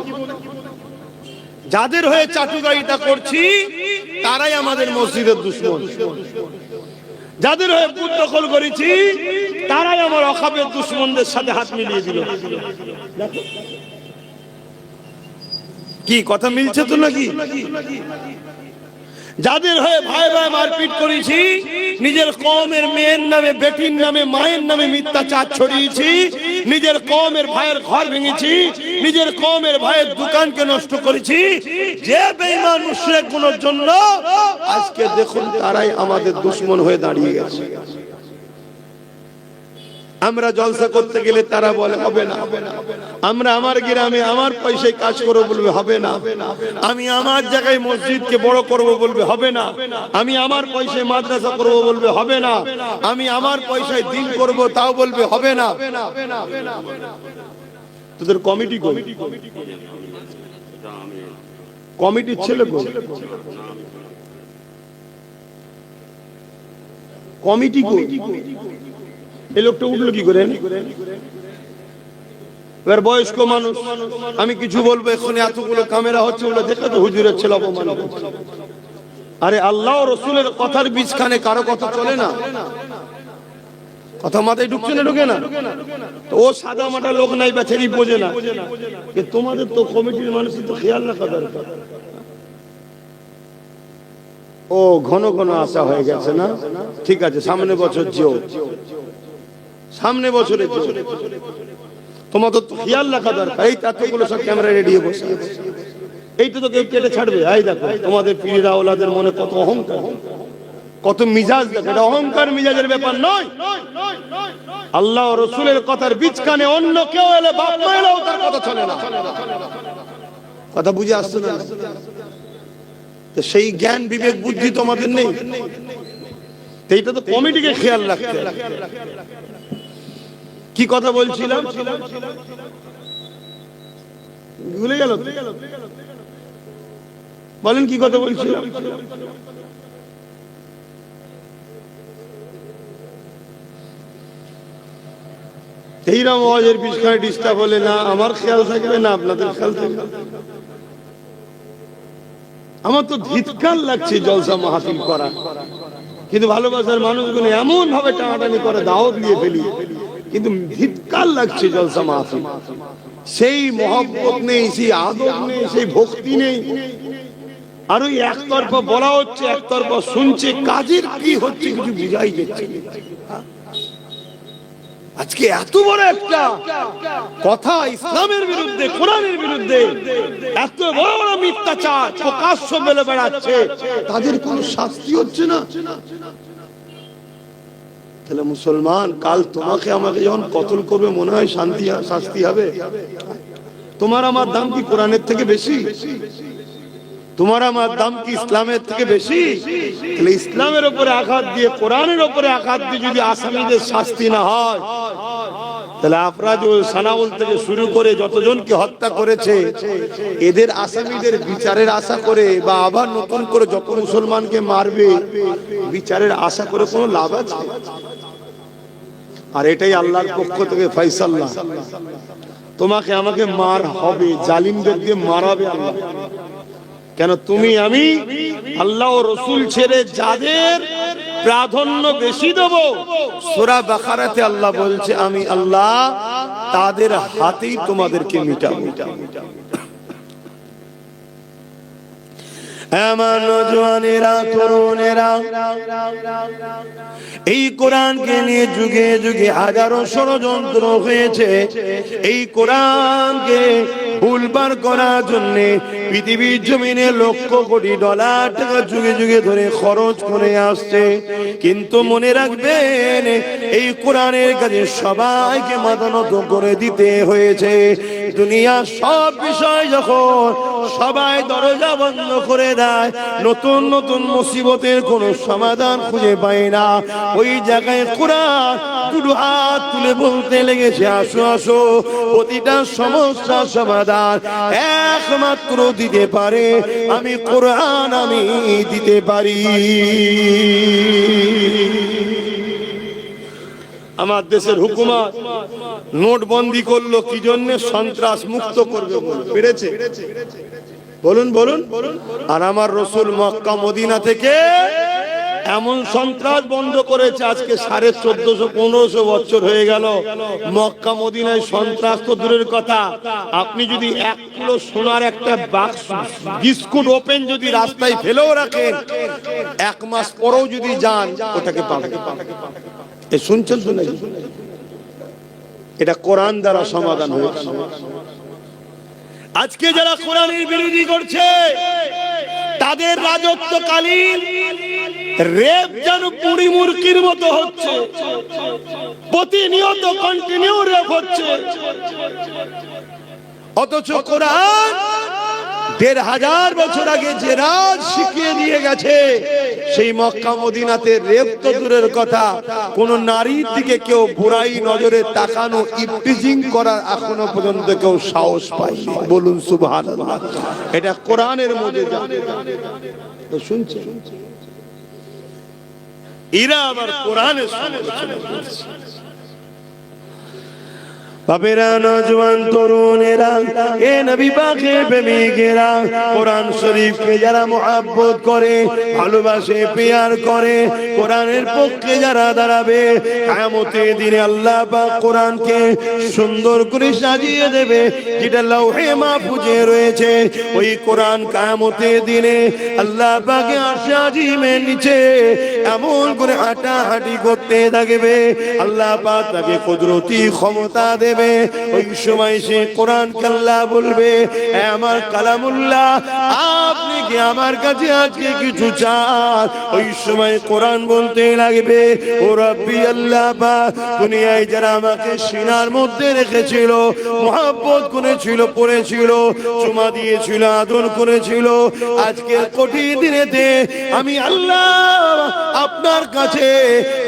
যাদের হয়ে চাটুকারিতা করছি তারাই আমাদের মসজিদের দুশমন, যাদের হয়ে বুথ দখল করেছি তারাই আমার অখাবের দুশমনদের সাথে হাত মিলিয়ে দিল। কি কথা মিলছে তো নাকি? যাদের হয়ে ভাই ভাই মারপিট করেছি, নিজের কওমের মেয়ের নামে, বেটির নামে, মায়ের নামে মিথ্যাচার ছড়িয়েছি, নিজের কওমের ভাইয়ের ঘর ভেঙেছি, নিজের কওমের ভাইয়ের দোকানকে নষ্ট করেছি, যে বেঈমান মুশরিক গুলোর জন্য আজকে দেখুন তারাই আমাদের দুশমন হয়ে দাঁড়িয়ে গেছে। আমরা জলসা করতে গেলে তারা বলে হবে না, আমরা আমার গ্রামে আমার পয়সায় কাজ করবো বলবে হবে না, আমি আমার জায়গায় মসজিদকে বড় করব বলবে হবে না, আমি আমার পয়সায় মাদ্রাসা করব বলবে হবে না, আমি আমার পয়সায় দিন করব তাও বলবে হবে না। তোদের কমিটি কই? কমিটির ছেলে কই? কমিটি কই? এই লোকটা উঠলো কি করে? এবার বয়স্ক মানুষ, আমি কিছু বলবো এখানে এতগুলো ক্যামেরা হচ্ছে, ওগুলো দেখে তো হুজুরের ছেলে অপমান করছে। আরে আল্লাহ ও রসুলের কথার বীজখানে কারো কথা চলে না? কথা মাথায় ঢুকছে না? ঢুকে না? ও সাদা মাটা লোক নাই, বেচারি বোঝে না। তোমাদের তো কমিটির মানুষের তো খেয়াল রাখা দরকার। ও ঘন ঘন আসা হয়ে গেছে না? ঠিক আছে, সামনে বছর যেও, সামনে বছরে তোমাদের তো খেয়াল রাখা দরকার। এই এতগুলো সব ক্যামেরা রেডি বসে, এইটা তো কেউ কেটে ছাড়বে। এই দেখো তোমাদের পীরেরা ওলাদের মনে কত অহংকার, কত মিজাজ। দেখো এটা অহংকার মিজাজের ব্যাপার নয়। আল্লাহ ও রসুলের কথার বীজখানে অন্য কেউ এলে, বাপ মা এলেও তার কথা চলে না। কথা বুঝে আসছে না? তো সেই জ্ঞান বিবেক বুদ্ধি তোমাদের নেই। এইটা তো কমিটিকে খেয়াল রাখতে। কি কথা বলছিলাম ভুলে গেল? বলেন কি কথা বলছিলাম? এইরকম ওয়াজের বিষয়ে ডিস্টার্ব হলে না আমার খেয়াল থাকবে না আপনাদের খেয়াল থাকবে। আমার তো ধিৎকার লাগছে জলসা মাহফিল করা, কিন্তু ভালোবাসার মানুষগুলো এমন ভাবে টানাটানি করে দাওয়াত নিয়ে ফেলি, কিন্তু ধিৎকার লাগছে জলসা মাহফিল। সেই মহব্বত নেই, সেই আদব নেই, সেই ভক্তি নেই। আর ওই একতরফা বলা হচ্ছে, একতরফা শুনছে, কাজের কি হচ্ছে কিছু বুঝাই যাচ্ছে। আজকে এত বড় একটা কথা ইসলামের বিরুদ্ধে, কোরআনের বিরুদ্ধে, এত বড় বড় মিথ্যাচার প্রকাশ্য মেলে বেড়াচ্ছে, তাদের কোনো শাস্তি হচ্ছে না। তাহলে মুসলমান, কাল তোমাকে আমাকে যখন কতল করবে মনে হয় শাস্তি হবে? তোমার আমার দাম কি কোরআনের থেকে বেশি? তোমার আমার দাম কি ইসলামের থেকে বেশি? তাহলে ইসলামের উপরে আঘাত দিয়ে, কোরআনের উপরে আঘাত দিয়ে যদি আসামিদের শাস্তি না হয়, তাহলে আপনারা সানাউল থেকে শুরু করে যতজনকে হত্যা করেছে এদের আসামিদের বিচারের আশা করে, বা আবার নতুন করে যত মুসলমানকে মারবে বিচারের আশা করে কোনো লাভ আছে? আর এটাই আল্লাহর পক্ষ থেকে ফয়সালা, তোমাকে আমাকে মার হবে, জালিমদের দিয়ে মারাবে আল্লাহ। কেন? তুমি আমি আল্লাহ ও রাসূল ছেড়ে যাদের প্রাধান্য বেশি দেব, সূরা বাকারাতে আল্লাহ বলছে আমি আল্লাহ তাদের হাতেই তোমাদেরকে মিটাবো। আমার নওজওয়ানেরা, তরুণেরা, এই কোরআনকে নিয়ে যুগে যুগে হাজারো ষড়যন্ত্র হয়েছে। এই কোরআনকে ভুলবার করার জন্য পৃথিবীর জমিনে লক্ষ কোটি ডলার টাকা যুগে যুগে ধরে খরচ করে আসছে। কিন্তু মনে রাখবেন, এই কোরআনের কাছে সবাইকে মাথা নত করে দিতে হয়েছে। দুনিয়ার সব বিষয় যখন সবাই দরজা বন্ধ করে দেয়, নতুন নতুন মুসিবতের কোনো সমাধান খুঁজে পায় না, ওই জায়গায় কোরআন দুটো হাত তুলে বলতে লেগেছে, আসো আসো, প্রতিটা সমস্যার সমাধান একমাত্র দিতে পারে আমি কোরআন, আমি দিতে পারি। আমার দেশের হুকুমত নোটবন্দি করলো কি জন্য? সন্ত্রাস মুক্ত করবে বলে। পেরেছে? বলুন বলুন। আর আমার রাসূল মক্কা মদিনা থেকে এমন সন্ত্রাস বন্ধ করেছে, আজকে 1450-1500 বছর হয়ে গেল মক্কা মদিনায় সন্ত্রাস তো দূরের কথা, আপনি যদি 1 কিলো সোনার একটা বাক্স বিস্কুট ওপেন যদি রাস্তায় ফেলেও রাখেন, 1 মাস পরেও যদি যান ওটাকে পাবেন। এ শুনছেন তো নাকি? এটা কোরআন দ্বারা সমাধান হয়েছে। আজকে যারা কোরআনের বিরোধী করছে তাদের রাজত্বকালীন রেপ যেন পুরি মুরগির মতো হচ্ছে, প্রতিনিয়ত কন্টিনিউ রেপ হচ্ছে। অথচ কোরআন 1500 বছর আগে যে রাজ শিখিয়ে দিয়ে গেছে, সেই মক্কা মদিনাতে রেপ তো দূরের কথা, কোন নারীর দিকে কেউ বুড়াই নজরে তাকানো, ইফটিজিং করার এখনো পর্যন্ত কেউ সাহস পায়নি। বলুন সুবহানাল্লাহ। এটা কোরআনের মধ্যে শুনছে, এরা আবার কোরআনের সমালোচনা করছে। বাপেরা, নওজওয়ান, তরুণেরা, এ নবী পাকের প্রেমিকেরা, কোরআন শরীফকে যারা মুহাব্বত করে, ভালোবাসে, প্যার করে, কোরআনের পক্ষে যারা দাঁড়াবে, কিয়ামতের দিনে আল্লাহ পাক কোরআনকে সুন্দর করে সাজিয়ে দেবে, যেটা লৌহে মাহফুজে রয়েছে। ওই কোরআন কিয়ামতের দিনে আল্লাহ পাকে আরশে আজিমের নিচে এমন করে হাঁটাহাঁটি করতে থাকবে, আল্লাহ পাক তাকে কুদরতি ক্ষমতা দেবে। ওই সময় সে কোরআন কাল্লা বলবে, আমার কালামুল্লাহ, আপনি কি আমার কাছে আজকে কিছু চান? ওই সময় কোরআন বলতে লাগবে, ও রব্বি আল্লাহ পাক, দুনিয়ায় যারা আমাকে সিনার মধ্যে রেখেছিল, মুহাব্বত করেছিল, পড়েছিল, চুমা দিয়েছিল, আদর করেছিল, আজকের কঠিন দিনেতে আমি আল্লাহ আপনার কাছে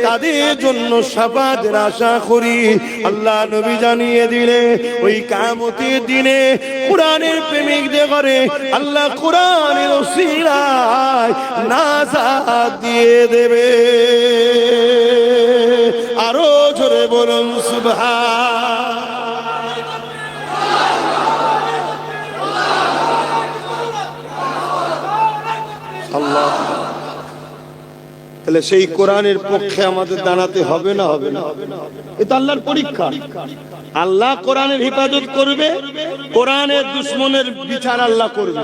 তাদের জন্য শাফাতের আশা করি। আল্লাহ নবী জানিয়ে দিলে ওই কিয়ামতের দিনে কোরআনের প্রেমিকদের করে আল্লাহ কোরআনের ওসিলায় নাজাত দিয়ে দেবে। আরো জোরে বলুন সুবহান। আল্লাহ, তাহলে সেই কোরআনের পক্ষে আমাদের দাঁড়াতে হবে না? হবে না? এটা আল্লাহর পরীক্ষা। আল্লাহ কোরআনের হিফাজত করবে, কোরআনের দুশমনের বিচার আল্লাহ করবে।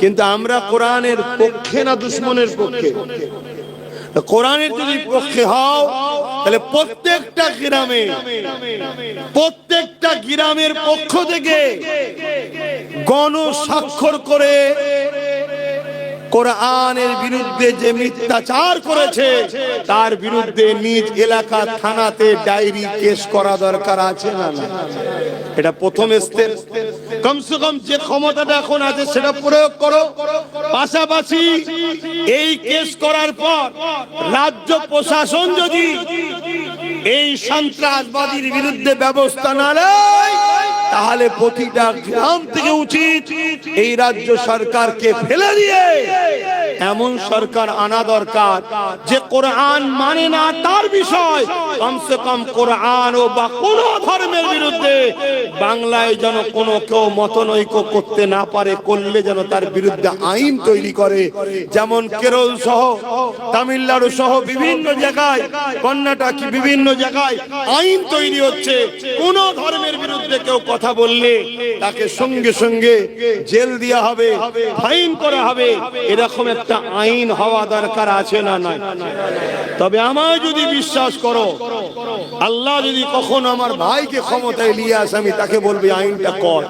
কিন্তু আমরা কোরআনের পক্ষে না দুশমনের পক্ষে? কোরআনের যদি পক্ষে হও, তাহলে প্রত্যেকটা গ্রামের পক্ষ থেকে গণস্বাক্ষর করে কোরআনের বিরুদ্ধে যে মিথ্যাচার করেছে তার বিরুদ্ধে নিজ এলাকা থানাতে ডায়েরি কেস করা দরকার আছে না? এটা প্রথম স্টেপ। কমসে কম যে ক্ষমতাটা এখন আছে সেটা প্রয়োগ করো। পাশাপাশি এই কেস করার পর রাজ্য প্রশাসন যদি এই সন্ত্রাসবাদীর বিরুদ্ধে ব্যবস্থা না নেয়, তাহলে প্রতিটা গ্রাম থেকে উচিত এই রাজ্য সরকারকে ফেলে দিয়ে এমন সরকার আনা দরকার যে কোরআন মানে না তার বিষয়, কমসে কম কোরআন ও বা কোন ধর্মের বিরুদ্ধে বাংলায় যেন কোনো কেউ মতনৈক্য করতে না পারে, করলে যেন তার বিরুদ্ধে আইন তৈরি করে। যেমন কেরল সহ তামিলনাড়ু সহ বিভিন্ন জায়গায়, কর্ণাটক বিভিন্ন জায়গায় আইন তৈরি হচ্ছে, কোন ধর্মের বিরুদ্ধে কেউ কথা বললে তাকে সঙ্গে সঙ্গে জেল দেওয়া হবে, ফাইন করা হবে। এরকম একটা আইন হওয়া দরকার আছে না নাই? তবে আমায় যদি বিশ্বাস করো, আল্লাহ যদি কখনো আমার ভাইকে ক্ষমতায় নিয়ে আসে, আমি তাকে বলবো আইনটা কর।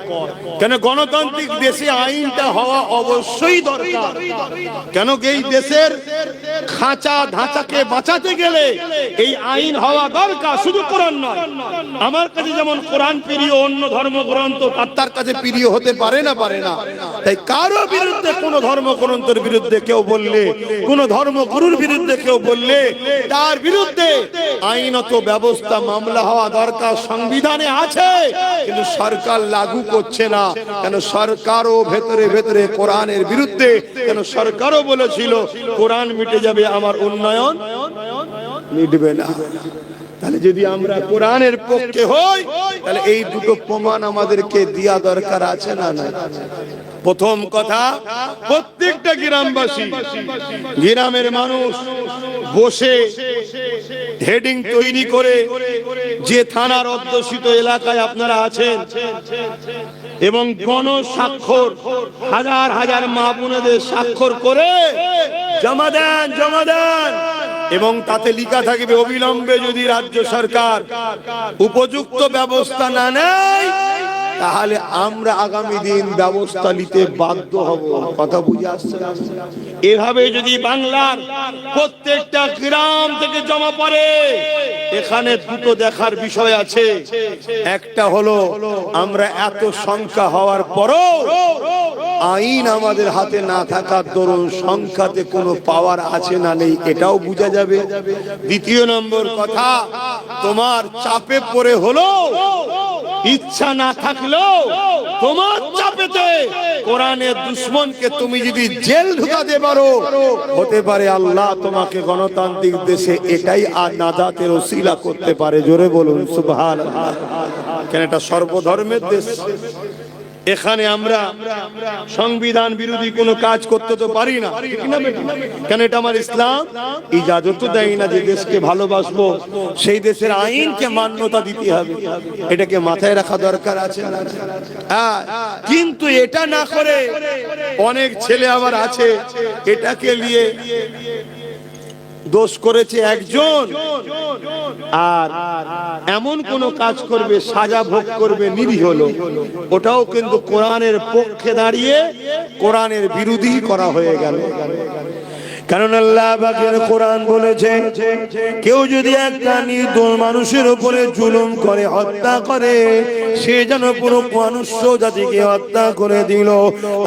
কেন গণতান্ত্রিক দেশে আইনটা হওয়া অবশ্যই দরকার। কেন এই দেশের খাঁচা ধাঁচাকে বাঁচাতে গেলে এই আইন হওয়া দরকার, শুধু কোরআন নয়। আমার কাছে যেমন কোরআন প্রিয়, অন্য ধর্মগ্রন্থ তার কাছে প্রিয় হতে পারে না, পারে না। তাই কারো বিরুদ্ধে কোন ধর্মগ্রন্থের বিরুদ্ধে কেউ বললে, কোন ধর্মগুরুর বিরুদ্ধে কেউ বললে, তার বিরুদ্ধে আইনত ব্যবস্থা মামলা হওয়া দরকার। সংবিধানে আছে, কিন্তু সরকার লাগু করছে না। কেন সরকারও ভেতরে ভেতরে কোরআনের বিরুদ্ধে। কেন সরকারও বলেছিল কোরআন মিটে যাবে, আমার উন্নয়ন মিটবে না। তাহলে যদি আমরা কোরআনের পক্ষে হই, তাহলে এই দুটো প্রমাণ আমাদেরকে দেয়া দরকার আছে না না? প্রথম কথা, প্রত্যেকটা গ্রামবাসী, গ্রামের মানুষ বসে হেডিং তৈরি করে, যে থানার অধ্যুষিত এলাকায় আপনারা আছেন, এবং গণস্বাক্ষর হাজার হাজার মা বোনেদের স্বাক্ষর করে জমা দেন, জমা দেন। এবং তাতে লেখা থাকবে অবিলম্বে যদি রাজ্য সরকার উপযুক্ত ব্যবস্থা না নেয়, তাহলে আমরা আগামী দিন ব্যবস্থা নিতে বাধ্য হব। কথা বুঝে আসছে? এভাবে যদি বাংলার প্রত্যেকটা গ্রাম থেকে জমা পড়ে, এখানে দুটো দেখার বিষয় আছে। একটা হলো আমরা এত সংখ্যা হওয়ার পরও আইন আমাদের হাতে না থাকার দরুন সংখ্যাতে কোনো পাওয়ার আছে না নেই, এটাও বোঝা যাবে। দ্বিতীয় নম্বর কথা, তোমার চাপে পড়ে হলো, ইচ্ছা না থাকলেও তোমার চাপেতে কোরআনের দুশমনকে তুমি যদি জেল ঢুকাতে পারো, হতে পারে আল্লাহ তোমাকে গণতান্ত্রিক দেশে এটাই আর নাজাতের ওসিলা করতে পারে। জোরে বলুন সুবহানাল্লাহ। কেন এটা সর্বধর্মের দেশ। এখানে আমরা সংবিধান বিরোধী কোনো কাজ করতে তো পারি না, ঠিক না বেটা? কেন এটা আমার ইসলাম ইজাজত তো দেয় না যে দেশকে ভালোবাসবো, সেই দেশের আইনকে মান্যতা দিতে হবে। এটাকে মাথায় রাখা দরকার আছে। কিন্তু এটা না করে অনেক ছেলে আবার আছে, এটাকে নিয়ে দোষ করেছে একজন, আর এমন কোন কাজ করবে, সাজা ভোগ করবে নিরীহ লোক, ওটাও কিন্তু কোরআনের পক্ষে দাঁড়িয়ে কোরআনের বিরোধী করা হয়ে গেল। কারণ আল্লাহ পাকের কোরআন বলেছে, কেউ যদি একটা নির্দোষ মানুষের উপরে জুলুম করে, হত্যা করে, সে যেন পুরো মনুষ্য জাতিকে হত্যা করে দিল।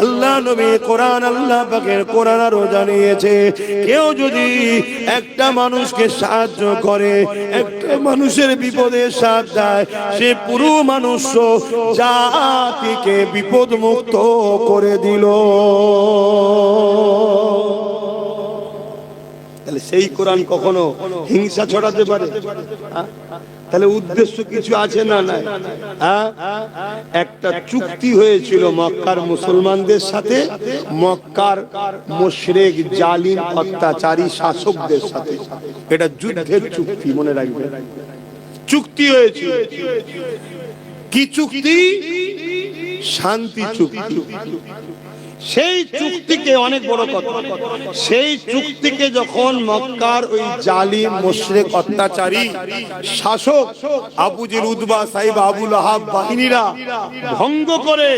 আল্লাহ নবী কোরআন, আল্লাহ পাকের কোরআন আরো জানিয়েছে, কেউ যদি একটা মানুষকে সাহায্য করে, একটা মানুষের বিপদে সাথ দেয়, সে পুরো মনুষ্য জাতিকে বিপদ মুক্ত করে দিল। তাহলে সেই কোরআন কখনো হিংসা ছড়াতে পারে? তাহলে উদ্দেশ্য কিছু আছে না? নাই। একটা চুক্তি হয়েছিল মক্কার মুসলমানদের সাথে, মক্কার মুশরিক জালিম অত্যাচারী শাসকদের সাথে। এটা যুদ্ধের চুক্তি, মনে রাখবেন। চুক্তি হয়েছিল। কি চুক্তি? শান্তি চুক্তি। সেই চুক্তিকে, অনেক বড় কথা, সেই চুক্তিকে যখন মক্কার ওই জালিম মুশরিক অত্যাচারী শাসক আবু জেল, উতবা, সাইবা, আবু লাহাব বাহিনীরা ভঙ্গ করে,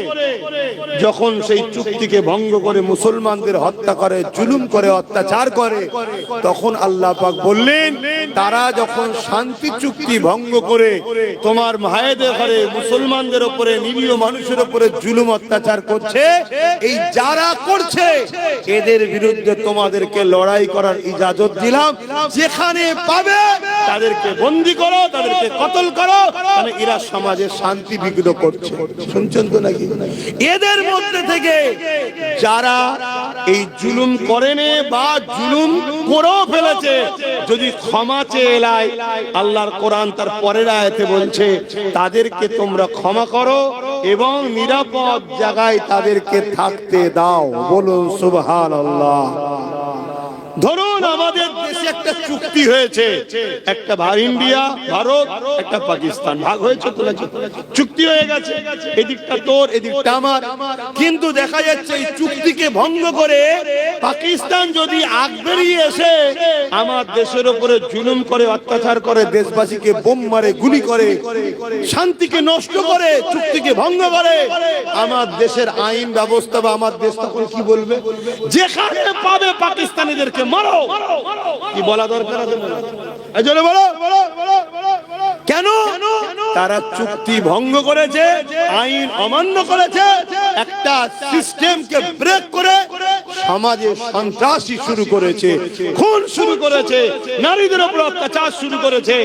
যখন সেই চুক্তিকে ভঙ্গ করে মুসলমানদের হত্যা করে, জুলুম করে, অত্যাচার করে, তখন আল্লাহ পাক বললেন তারা যখন শান্তি চুক্তি ভঙ্গ করে তোমার ভাইদের ঘরে মুসলমানদের উপরে, নিরীহ মানুষের উপরে জুলুম অত্যাচার করছে, এই যারা করছে এদের বিরুদ্ধে তোমাদেরকে লড়াই করার ইজাজত দিলাম। যেখানে পাবে তাদেরকে বন্দী করো, তাদেরকে কতল করো, কারণ এরা সমাজে শান্তি বিঘ্ন করছে। শুনছেন তো নাকি? এদের মধ্যে থেকে যারা এই জুলুম করেনি বা জুলুম করেও ফেলেছে, যদি ক্ষমা চেয়ে এলাই, আল্লাহর কোরআন তার পরের আয়াতে বলছে তাদেরকে তোমরা ক্ষমা করো এবং নিরাপদ জায়গায় তাদেরকে থাকতে দাও। বলুন সুবহানাল্লাহ। ধরুন আমাদের দেশে একটা চুক্তি হয়েছে, একটা ইন্ডিয়া, ভারত, একটা পাকিস্তান ভাগ হয়েছে, তো চুক্তি হয়ে গেছে, এদিকটা তোর, এদিকটা আমার। কিন্তু দেখা যাচ্ছে এই চুক্তিকে ভঙ্গ করে পাকিস্তান যদি আগ বেরিয়ে এসে আমার দেশের উপরে জুলুম করে, অত্যাচার করে, দেশবাসীকে বোম মারে, গুলি করে, শান্তিকে নষ্ট করে, চুক্তিকে ভঙ্গ করে, আমার দেশের আইন ব্যবস্থা বা আমার দেশ তখন কি বলবে? যেখানে পাবে পাকিস্তানিদেরকে মারো। কি বলা দরকার আছে? কেন? তারা চুক্তি ভঙ্গ করেছে, আইন অমান্য করেছে, একটা সিস্টেমকে ব্রেক করে সমাজে সন্ত্রাসী শুরু করেছে, খুন শুরু করেছে, নারীদের উপর অত্যাচার শুরু করেছে।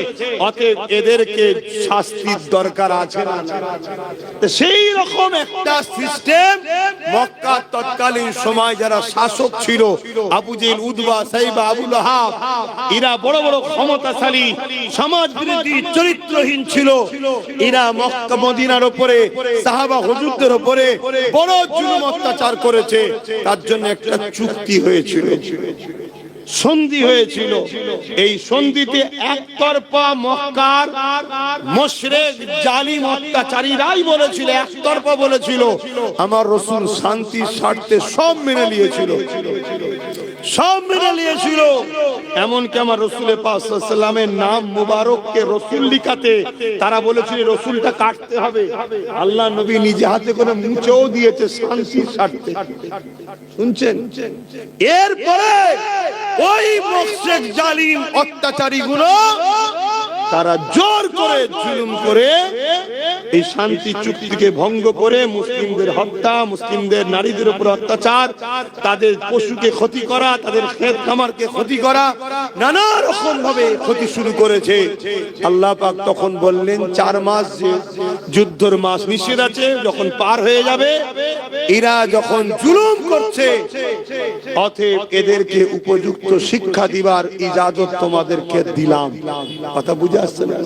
অতএব এদেরকে শাস্তির দরকার আছে না? সেই রকম একটা সিস্টেম মক্কা তৎকালীন সময় যারা শাসক ছিল, আবু জেল, উতবা, সাইবা, আবু লাহাব, এরা বড় বড় ক্ষমতাশালী, সমাজ বিরোধী, চরিত্রহীন ছিল। এরা মক্কা মদিনার উপরে, সাহাবা হুজুরদের উপরে বড় জুলুম অত্যাচার করেছে। তার জন্য একটা চুক্তি হয়েছিল, সন্ধি হয়েছিল। এই সন্ধিতে একতরফা মক্কার মুশরিক জালিম অত্যাচারীরাই বলেছিল, একতরফা বলেছিল, আমার রাসূল শান্তির স্বার্থে সব মেনে নিয়েছিল, সব মেনে নিয়েছিল। এমনকি আমার রাসূলের পাক সাল্লাল্লাহু আলাইহি ওয়াসাল্লামের নাম মুবারককে রাসূল লিখাতে তারা বলেছিল রাসূলটা কাটতে হবে। আল্লাহ নবী নিজে হাতে করে মুছেও দিয়েছে শান্তির স্বার্থে। শুনছেন? এরপরে ওই মুশরিক জালিম অত্যাচারীগুলো তারা জোর করে জুলুম করে এই শান্তি চুক্তিকে ভঙ্গ করে মুসলিমদের হত্যা, মুসলিমদের নারীদের উপর অত্যাচার, তাদের পশুকে ক্ষতি করা, তাদের ক্ষেত খামারকে ক্ষতি করা, নানা রকম ভাবে ক্ষতি শুরু করেছে। আল্লাহ পাক তখন বললেন 4 মাস যে যুদ্ধের মাস নিষেধ আছে, যখন পার হয়ে যাবে, এরা যখন জুলুম করছে, অতএব এদেরকে উপযুক্ত শিক্ষা দিবার ইজাজত তোমাদেরকে দিলাম। কথা বুঝে আসছে না?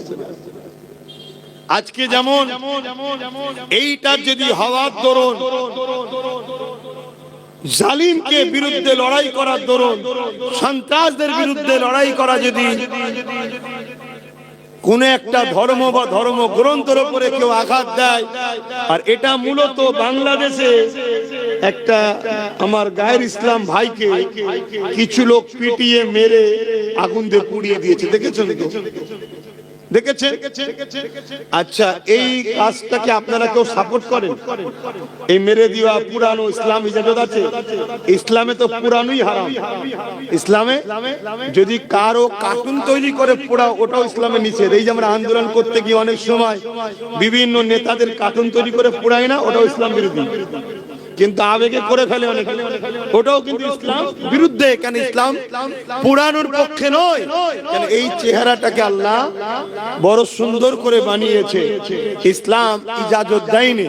আজকে যেমন এইটা যদি হওয়ার দরুন, জালিমকে বিরুদ্ধে লড়াই করার দরুন, সন্ত্রাসদের বিরুদ্ধে লড়াই করা, যদি কোন একটা ধর্ম বা ধর্ম গ্রন্থের উপরে কেউ আঘাত দেয়, আর এটা মূলত বাংলাদেশে একটা আমার গায়ের ইসলাম ভাইকে কিছু লোক পিটিয়ে মেরে আগুন দিয়ে পুড়িয়ে দিয়েছে, দেখেছেন তো? দেখেছেন? আচ্ছা, এই কাজটাকে আপনারা কেউ সাপোর্ট করেন? এই মেরে দেওয়া পুরানো ইসলাম ইজাজত আছে? ইসলামে তো পুরানোই হারাম। ইসলামে যদি কারো কার্টুন তৈরি করে পোড়াও, ওটাও ইসলামে নিষেধ। এই যে আমরা আন্দোলন করতে গিয়ে অনেক সময় বিভিন্ন নেতাদের কার্টুন তৈরি করে পোড়ায় না, ওটাও ইসলাম বিরোধী। কিন্তু আবেগে করে ফেলে অনেকে, ওটাও কিন্তু ইসলাম বিরুদ্ধে। কেন ইসলাম পুরানোর পক্ষে নয়? কেন এই চেহারাটাকে আল্লাহ বড় সুন্দর করে বানিয়েছে, ইসলাম ইজাজত দেয়নি।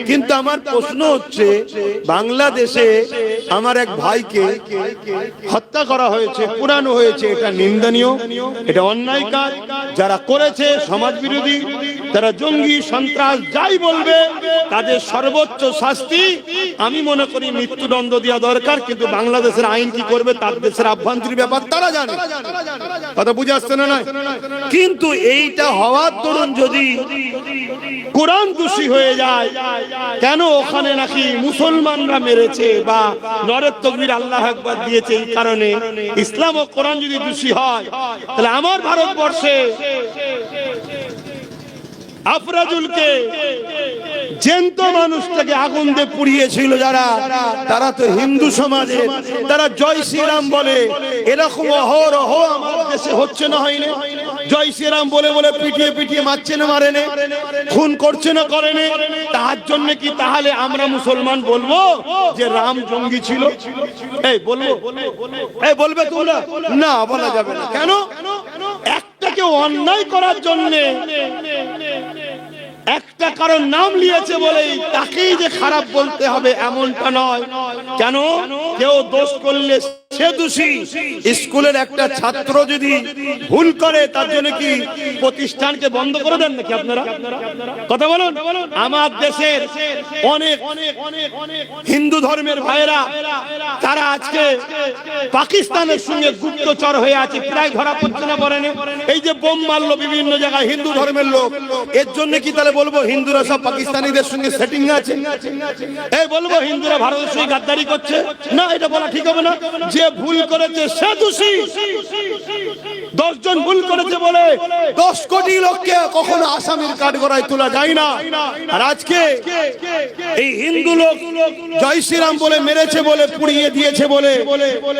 কিন্তু আমার প্রশ্ন হচ্ছে, বাংলাদেশে আমার এক ভাইকে হত্যা করা হয়েছে, পুরানো হয়েছে, এটা নিন্দনীয়, এটা অন্যায় কাজ। যারা করেছে সমাজ বিরোধী, তারা জঙ্গি সন্ত্রাস যাই বলবে তাদের সর্বোচ্চ শাস্তি আমি মনে করি মৃত্যুদণ্ড দেওয়া দরকার। কিন্তু বাংলাদেশের আইন কি করবে তার দেশের আভ্যন্তরীণ ব্যাপার তারা জানে। কথা বুঝে আসছে না? কিন্তু এইটা হওয়ার দরুন যদি কোরআন দোষী হয়ে যায়, কেন ওখানে নাকি মুসলমানরা মেরেছে বা নরের তকবীর আল্লাহ আকবার দিয়েছে, এই কারণে ইসলাম ও কোরআন যদি দোষী হয়, তাহলে আমার ভারতবর্ষে আফরাজুলকে জ্যান্ত মানুষটাকে আগুন দিয়ে পুড়িয়েছিল যারা, তারা তো হিন্দু সমাজে, তারা জয় শ্রীরাম বলে। এরকম অহরহ আমার দেশে হচ্ছে না, হয়নি? জয় শ্রীরাম বলে বলে পিটিয়ে পিটিয়ে মারছে না, মারেনে, খুন করছে না, করেনে। তার জন্য কি তাহলে আমরা মুসলমান বলবো যে রাম জঙ্গি ছিল? এই বলবো? এই বলবে তোমরা? না, বলা যাবে না। কেন? একটাকে অন্যায় করার জন্য একটা কারণ নাম নিয়েছে বলেই তাকেই যে খারাপ বলতে হবে এমনটা নয়। কেন? কেউ দোষ করলে সে দোষী। স্কুলের একটা ছাত্র যদি ভুল করে তার জন্য কি প্রতিষ্ঠানকে বন্ধ করে দেন নাকি আপনারা? কথা বলুন। আমার দেশের অনেক হিন্দু ধর্মের ভাইয়েরা তারা আজকে পাকিস্তানের সঙ্গে গুপ্তচর হয়ে আছে, প্রায় ধরা পড়ছে না, বলেন? এই যে বোম মারলো বিভিন্ন জায়গায় হিন্দু ধর্মের লোক, এর জন্য কি তাহলে বলবো হিন্দুরা সব পাকিস্তানিদের সঙ্গে সেটিং আছে? এই বলবো হিন্দুরা ভারতের সঙ্গে গাদ্দারি করছে? না, এটা বলা ঠিক হবে না। যে ভুল করেছে সে দোষী। 10 জন ভুল করেছে বলে 10 কোটি লোককে কখনো আসামির কাঠগড়ায় তোলা যায় না। আর আজকে এই হিন্দু লোক জয় শ্রীরাম বলে মেরেছে বলে, পুড়িয়ে দিয়েছে বলে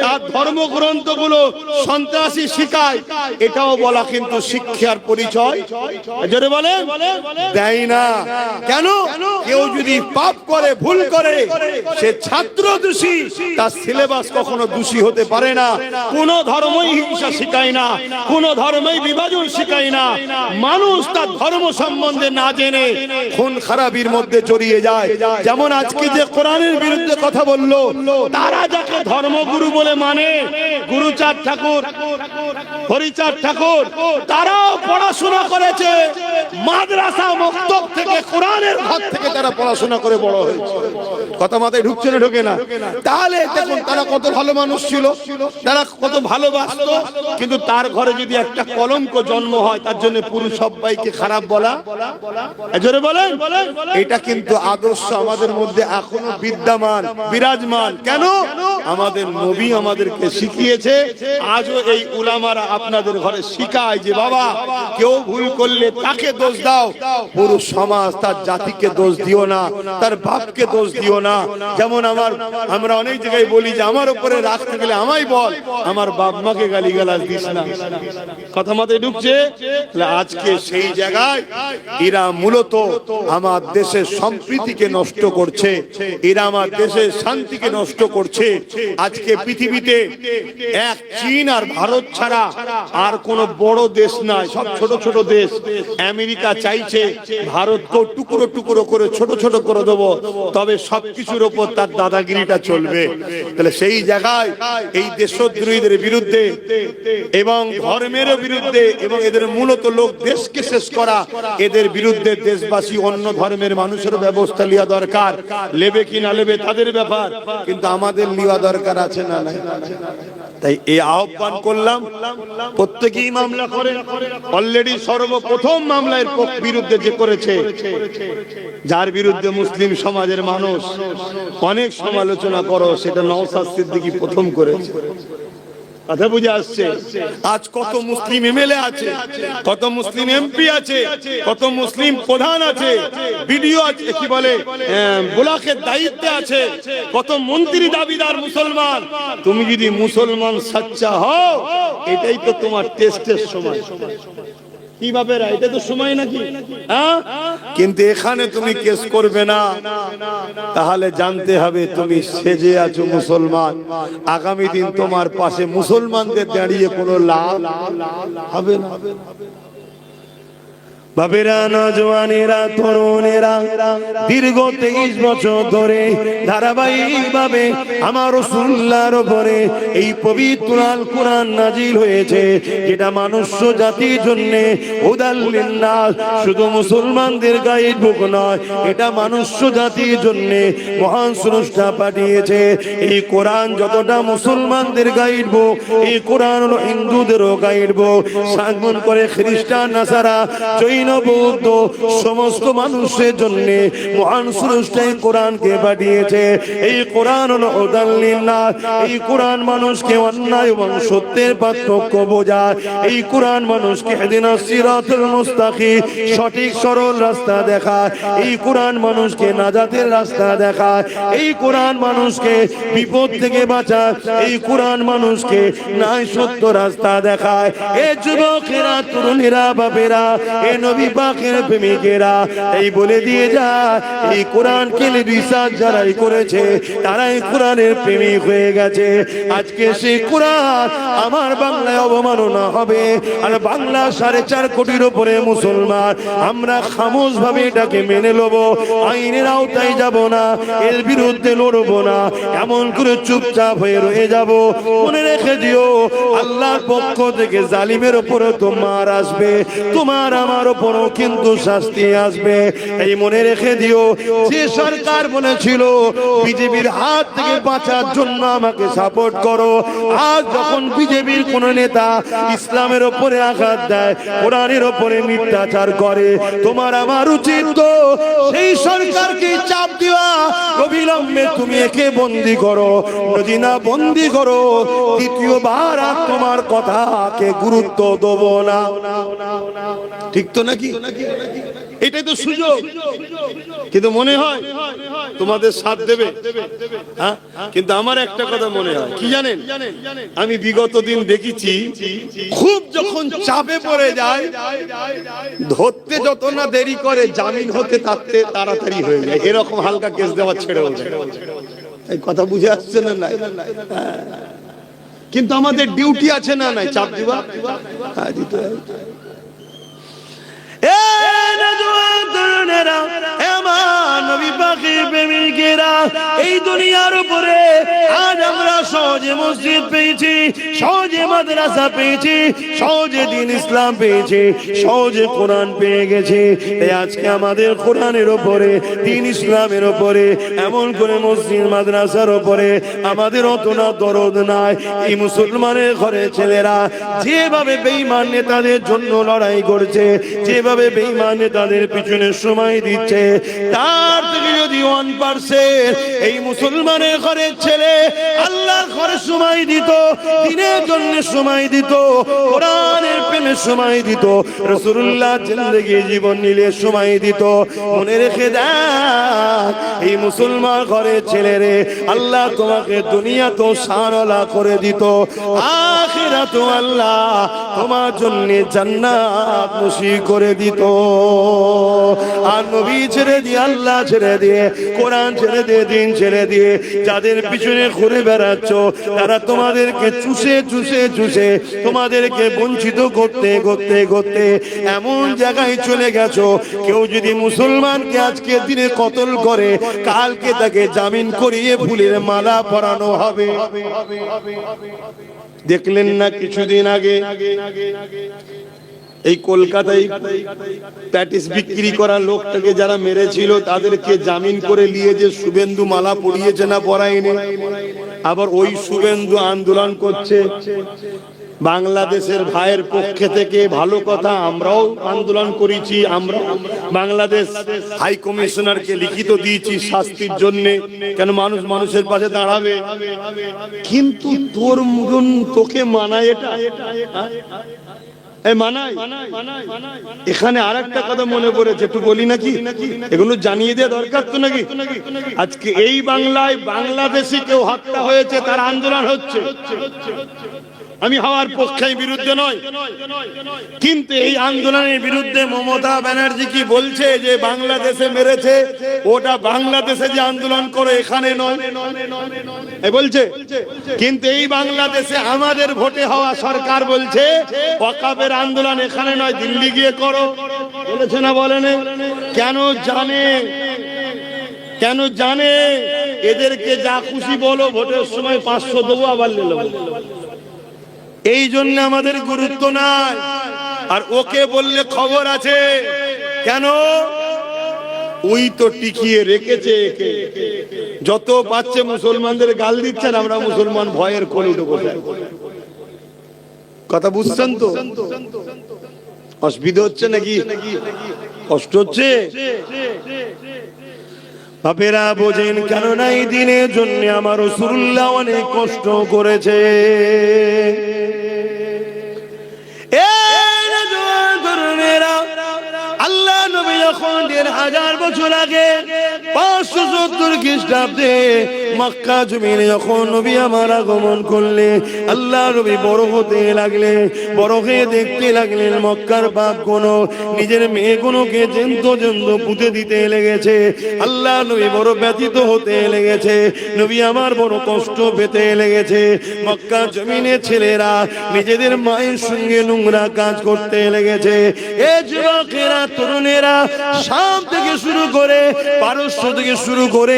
তার ধর্মগ্রন্থগুলো সন্ত্রাসী শিখায়, এটাও বলা কিন্তু শিক্ষার পরিচয় জোরে বলেন দেয় না। কেন? কেউ যদি পাপ করে, ভুল করে, সে ছাত্র দোষী, তার সিলেবাস কখনো দোষী হতে পারে না। কোন ধর্মই হিংসা শিখায় না, কোন ধর্মই বিভাজন শিখায় না। মানুষ তার ধর্ম সম্বন্ধে না জেনে খুন খারাপির মধ্যে জড়িয়ে যায়। যেমন আজকে যে কোরআনের বিরুদ্ধে কথা বললো, তারা যাকে ধর্মগুরু বলে মানে, গুরুচাঁদ ঠাকুর, হরিচাঁদ ঠাকুর, তারাও পড়াশোনা করেছে মাদ্রাসা মক্তব থেকে, কোরআনের ঘর থেকে তারা পড়াশোনা করে বড় হয়েছে। কথা মাথায় ঢুকছে না? ঢোকে না? তাহলে দেখুন তারা কত ভালো মানুষ ছিল, তারা কত ভালোবাসতো। কিন্তু তার ঘরে যদি একটা কলঙ্ক জন্ম হয়, তার জন্য পুরো সবাইকে খারাপ বলা, জোরে বলেন। এটা কিন্তু আদর্শ আমাদের মধ্যে এখনো বিদ্যমান, বিরাজমান। কেন? আমাদের নবী আমাদেরকে শিখিয়েছে। আজও এই উলামারা আপনাদের ঘরে শিখায় যে বাবা, কেউ ভুল করলে তাকে দোষ দাও, পুরো সমাজ তার জাতিকে দোষ দিও না, তার বাপকে দোষ দিও না। যেমন আমরা অনেক জায়গায় বলি যে আমার উপরে রাখতে গেলে আমায় বল, আমার বাপ মাকে গালিগালাজ দিস না। কথা মাথায় ঢুকছে? আজকে সেই জায়গায় এরা মূলত আমার দেশের সম্প্রীতিকে নষ্ট করছে, এরা আমার দেশের শান্তিকে নষ্ট করছে। আজকে পৃথিবীতে এক চীন আর ভারত ছাড়া আর কোন বড় দেশ নাই, সব ছোট ছোট দেশ। আমেরিকা চাইছে ভারতকে টুকরো টুকরো করে ছোট ছোট করে দেবো, তবে সবকিছুর উপর তার দাদাগিরিটা চলবে। তাহলে সেই জায়গায় এই দেশদ্রোহীদের বিরুদ্ধে এবং ধর্মের বিরুদ্ধে, এবং এদের মূলত লোক দেশকে শেষ করা, এদের বিরুদ্ধে দেশবাসী অন্য ধর্মের মানুষের ব্যবস্থা নেওয়া দরকার। নেবে কি না নেবে তাদের ব্যাপার, কিন্তু আমাদের নেওয়া দরকার আছে না? তাই এই আহ্বান করলাম, প্রত্যেকেই মামলা করে। অলরেডি সর্বপ্রথম মামলার বিরুদ্ধে যে করেছে, যার বিরুদ্ধে মুসলিম সমাজের মানুষ অনেক সমালোচনা করো, সেটা নওশাদ সিদ্দিকী প্রথম করেছে। কথা বুঝে আসছে? আজ কত মুসলিম এমএলএ আছে, কত মুসলিম এমপি আছে, কত মুসলিম প্রধান আছে, বিডিও আছে, কি বলে ব্লকের দায়িত্বে আছে, কত মন্ত্রী দাবিদার মুসলমান। তুমি যদি মুসলমান সাচ্চা হও, এটাই তো তোমার টেস্টের সময়। কিভাবে এটা তো সময় নাকি? কিন্তু এখানে তুমি কেস করবে না, তাহলে জানতে হবে তুমি সেজে আছো মুসলমান। আগামী দিন তোমার পাশে মুসলমানদের দাঁড়িয়ে কোনো লাভ হবে না। বাবেরা, নজওয়ানেরা, তরুণেরা দীর্ঘ 23 বছর ধরে ধারাবাহিকভাবে আমার রাসূলুল্লাহর উপরে এই পবিত্র আল কোরআন নাজিল হয়েছে, যেটা মনুষ্য জাতির জন্য হুদাল লিন্নাস, শুধু মুসলমানদের গাইড বুক নয়, এটা মনুষ্য জাতির জন্য মহান স্রষ্টা পাঠিয়েছে। এই কোরআন যতটা মুসলমানদের গাইড বুক, এই কোরআন হলো হিন্দুদেরও গাইড বুক। সাগমন করে খ্রিস্টান, নাসারা, জৈন, বৌদ্ধ সমস্ত মানুষের জন্য মহান স্রষ্টা কোরআনকে পাঠিয়েছে। এই কোরআন হলো হুদাল লিন্নাস। এই কোরআন মানুষকে অন্যায় এবং সত্যের পার্থক্য বোঝায়। এই কোরআন মানুষকে ইহদিনাস সিরাতুল মুস্তাকিম, সঠিক সরল রাস্তা দেখায়। এই কোরআন মানুষকে নাজাতের রাস্তা দেখায়। এই কোরআন মানুষকে বিপদ থেকে বাঁচায়। এই কোরআন মানুষকে ন্যায় সত্য রাস্তা দেখায়। এ যুবকেরা, তরুণেরা, বাপেরা, এ নবী পাকের প্রেমিকেরা, এই বলে দিয়ে যায়, এই কোরআনকে রিসার্চ যারাই করেছে তারাই কোরআনের প্রেমিক হয়ে গেছে। আজকে সেই কোরআন আমার বাংলায় অবমাননা হবে, আর বাংলা 4.5 কোটির উপরে মুসলমান, আমরা খামোশ ভাবে এটাকে মেনে নেব, আইনের আওতায় যাব না, এর বিরুদ্ধে লড়ব না, এমন করে চুপচাপ হয়ে রয়ে যাব। মনে রেখে দিও, আল্লাহর পক্ষ থেকে জালিমের উপরে তোমার আসবে, তোমার আমার উপরও কিন্তু শাস্তি আসবে। এই মনে রেখে দিও, যে সরকার বলেছিল বিজেপির হাত থেকে বাঁচার জন্য আমাকে সাপোর্ট করো, আজ যখন বিজেপির কোন নেতা ইসলামের উপরে আঘাত দেয়, কোরআনের উপরে মিথ্যাচার করে, তোমার আমার উচিত তো সেই সরকারকে চাপ দেওয়া, অবিলম্বে তুমি একে বন্দী করো। যদি না বন্দী করো, দ্বিতীয়বার আর তোমার কথাকে গুরুত্ব দেব না। ঠিক তো নাকি? এটাই তো সুযোগ। কিন্তু মনে হয় তোমাদের সাথ দেবে, হ্যাঁ? কিন্তু আমার একটা কথা মনে হয় কি জানেন, আমি বিগত দিন দেখেছি, খুব যখন চাপে পড়ে যায়, ধরতে যত না দেরি করে জামিন হতে থাকতে তাড়াতাড়ি হয়ে যায়, এরকম হালকা কেস দেওয়া ছেড়েও যায়। এই কথা বুঝে আসছে না? নাই কিন্তু আমাদের ডিউটি আছে না নাই চাপ দিবা? হ্যাঁ, দিতে হয়। এই দুনিয়ার উপরে আজ আমরা সহজে মসজিদ পেয়েছি, সহজে মাদ্রাসা পেয়েছি, সহজে দ্বীন ইসলাম পেয়েছি, সহজে কোরআন পেয়ে গেছি। আজকে আমাদের কোরআনের উপরে, দ্বীন ইসলামের উপরে, এমন করে মসজিদ মাদ্রাসার উপরে আমাদের অত না দরদ নাই। এই মুসলমানের ঘরে ছেলেরা যেভাবে বেঈমান নেতাদের জন্য লড়াই করছে, যেভাবে বেঈমান নেতাদের পিছনে সময় দিচ্ছে, তার থেকে যদি 1% এই মুসলমানের ঘরের ছেলে আল্লাহর ঘরে সময় দিত, দ্বীনের জন্য সময় দিত, কোরআনের প্রেমে সময় দিত, রাসূলুল্লাহর জিন্দেগি জীবন নিলে সময় দিত, মনে রেখে দেখ, এই মুসলমান ঘরের ছেলেরে আল্লাহ তোমাকে দুনিয়া তো সারলা করে দিত, আখিরাত আল্লাহ তোমার জন্য জান্নাত নসিব করে দিত। আর নবী ছেড়ে দিয়ে, আল্লাহ ছেড়ে দিয়ে, কোরআন ছেড়ে দিয়ে, দ্বীন ছেড়ে দিয়ে যাদের পিছনে ঘুরে বেড়াচ্ছ, তারা তোমাদেরকে চুষে চুষে চুষে তোমাদেরকে বঞ্চিত করতে করতে করতে এমন জায়গায় চলে গেছো, কেউ যদি মুসলমানকে আজকের দিনে কতল করে, কালকে তাকে জামিন করিয়ে ফুলের মালা পরানো হবে। দেখলেন না কিছুদিন আগে এই কলকাতায় প্যাটিস বিক্রি করা লোকটাকে যারা মেরেছিল, তাদেরকে জামিন করে নিয়ে যে শুভেন্দু মালা পরিয়েছে না পরায়নি, আবার ওই শুভেন্দু আন্দোলন করছে। বাংলাদেশের ভাইয়ের পক্ষে থেকে ভালো কথা, আমরাও আন্দোলন করেছি, আমরা বাংলাদেশ হাই কমিশনারকে লিখিত দিয়েছি শাস্তির জন্য, কেন মানুষ মানুষের পাশে দাঁড়াবে। কিন্তু তোর মতন তোকে মানায় এটা? এখানে আর একটা কথা মনে পড়েছে, একটু বলি নাকি? এগুলো জানিয়ে দেওয়া দরকার তো নাকি? আজকে এই বাংলায় বাংলাদেশি কেউ হত্যা হয়েছে, তার আন্দোলন হচ্ছে। আমি হওয়ার পক্ষে বিরুদ্ধে নয়, কিন্তু এই আন্দোলনের বিরুদ্ধে মমতা ব্যানার্জি কি বলছে যে বাংলাদেশে মেরেছে, ওটা বাংলাদেশে যে আন্দোলন করে এখানে নয় এই বলছে। কিন্তু এই বাংলাদেশে আমাদের ভোটে হওয়া সরকার বলছে ওয়াকাফের আন্দোলন এখানে নয়, দিল্লি গিয়ে করো, বলেছে না বলেন? কেন জানে, কেন জানে এদেরকে যা খুশি বলো, ভোটের সময় 500 দেবো আবার লেলো, এই জন্য আমাদের গুরুত্ব নাই। আর ওকে বললে খবর আছে, কেন? ওই তো টিকিয়ে রেখেছে একে, যত পাচ্ছে মুসলমানদের গাল দিচ্ছেন, আমরা মুসলমান ভয়ের কোলে বসে। কথা বুঝছেন তো? অসুবিধা হচ্ছে নাকি? কষ্ট হচ্ছে? বাপেরা বোঝেন, কেন না এই দিনের জন্য আমার রাসূলুল্লাহ অনেক কষ্ট করেছে। আল্লাহ নবী যখন 1000 বছর আগে 570 খ্রিস্টাব্দে মক্কা জমিনে যখন নবী আমার আগমন করলে, আল্লাহ নবী বড় হতে লাগলে, বড় হয়ে দেখতে লাগলেন মক্কার বাপ গুলো নিজের মেয়েগুলোকে জেন্ত জেন্ত পুঁতে দিতে লেগেছে। আল্লাহ নবী বড় ব্যথিত হতে লেগেছে, নবী আমার বড় কষ্ট পেতে লেগেছে। মক্কা জমিনে ছেলেরা নিজেদের মায়ের সঙ্গে নোংরা কাজ করতে লেগেছে। এ যুবকেরা, তরুণেরা, শাম থেকে শুরু করে, পারস্য থেকে শুরু করে,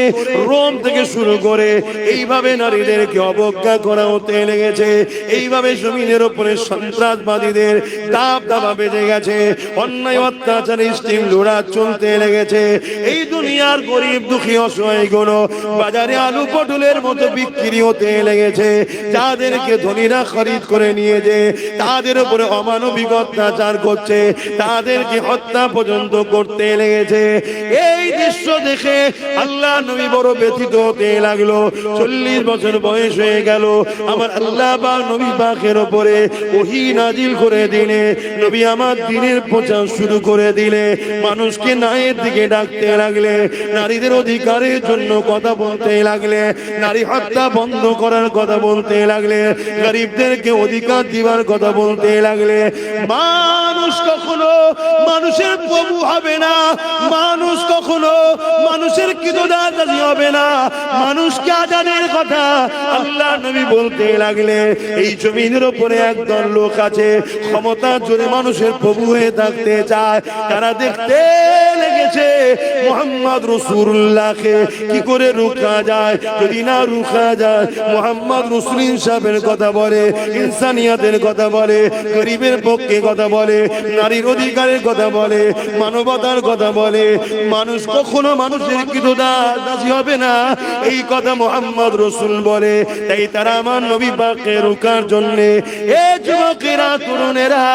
রোম থেকে শুরু করে, এইভাবে নারীদেরকে অবজ্ঞা করা হতে লেগেছে। এইভাবে জমিনের উপরে সন্ত্রাসবাদীদের দাবদাবা বেজে গেছে, অন্যায় অত্যাচার স্টিম লড়া চলতে লেগেছে। এই দুনিয়ার গরিব দুঃখী অসহায় গুলো বাজারে আলু পটলের মতো বিক্রি হতে লেগেছে। যাদেরকে ধনীরা খরিদ করে নিয়ে যে তাদের উপরে অমানবিক অত্যাচার করছে, তাদেরকে হত্যা পর্যন্ত করতে লেগেছে। এই দৃশ্য দেখে আল্লাহ নবী বড় ব্যথিত হতে লাগলো। 40 বছর বয়স হয়ে গেল, আমার আল্লাহ বা নবী পাকের উপরে ওহী নাজিল করে দিলে, নবী আমার দ্বীনের প্রচার শুরু করে দিলে, মানুষকে ন্যায়ের দিকে ডাকতে লাগলে, নারীদের অধিকারের জন্য কথা বলতে লাগলে, নারী হত্যা বন্ধ করার কথা বলতে লাগলে, গরিবদেরকে অধিকার দিবার কথা বলতে লাগলে। মানুষ কখনো মানুষের প্রভু হবে না, মানুষ কখনো মানুষের কিদদাতি হবে না, মানুষকে আজাদের কথা আল্লাহ নবী বলতে লাগলে। এই জমিনের উপরে একদল লোক আছে, ক্ষমতার জোরে মানুষের প্রভু হয়ে থাকতে চায়। তারা দেখতে লেগেছে মুহাম্মদ রাসূলুল্লাহকে কি করে রুখা যায়। যদি না রুখা যায়, মুহাম্মদ রাসূল ইনসাফের কথা বলে, ইনসানিয়াতের কথা বলে, গরিবের পক্ষে কথা বলে, নারীর অধিকারের কথা বলে, মানবতার কথা বলে, মানুষ কখনো মানুষের কিদদাতি হবে না, এই কথা মুহাম্মদ রাসূল বলে। তাই তারা আমার নবী পাককে রোকার জন্য, এ যুবকেরা, তরুণেরা,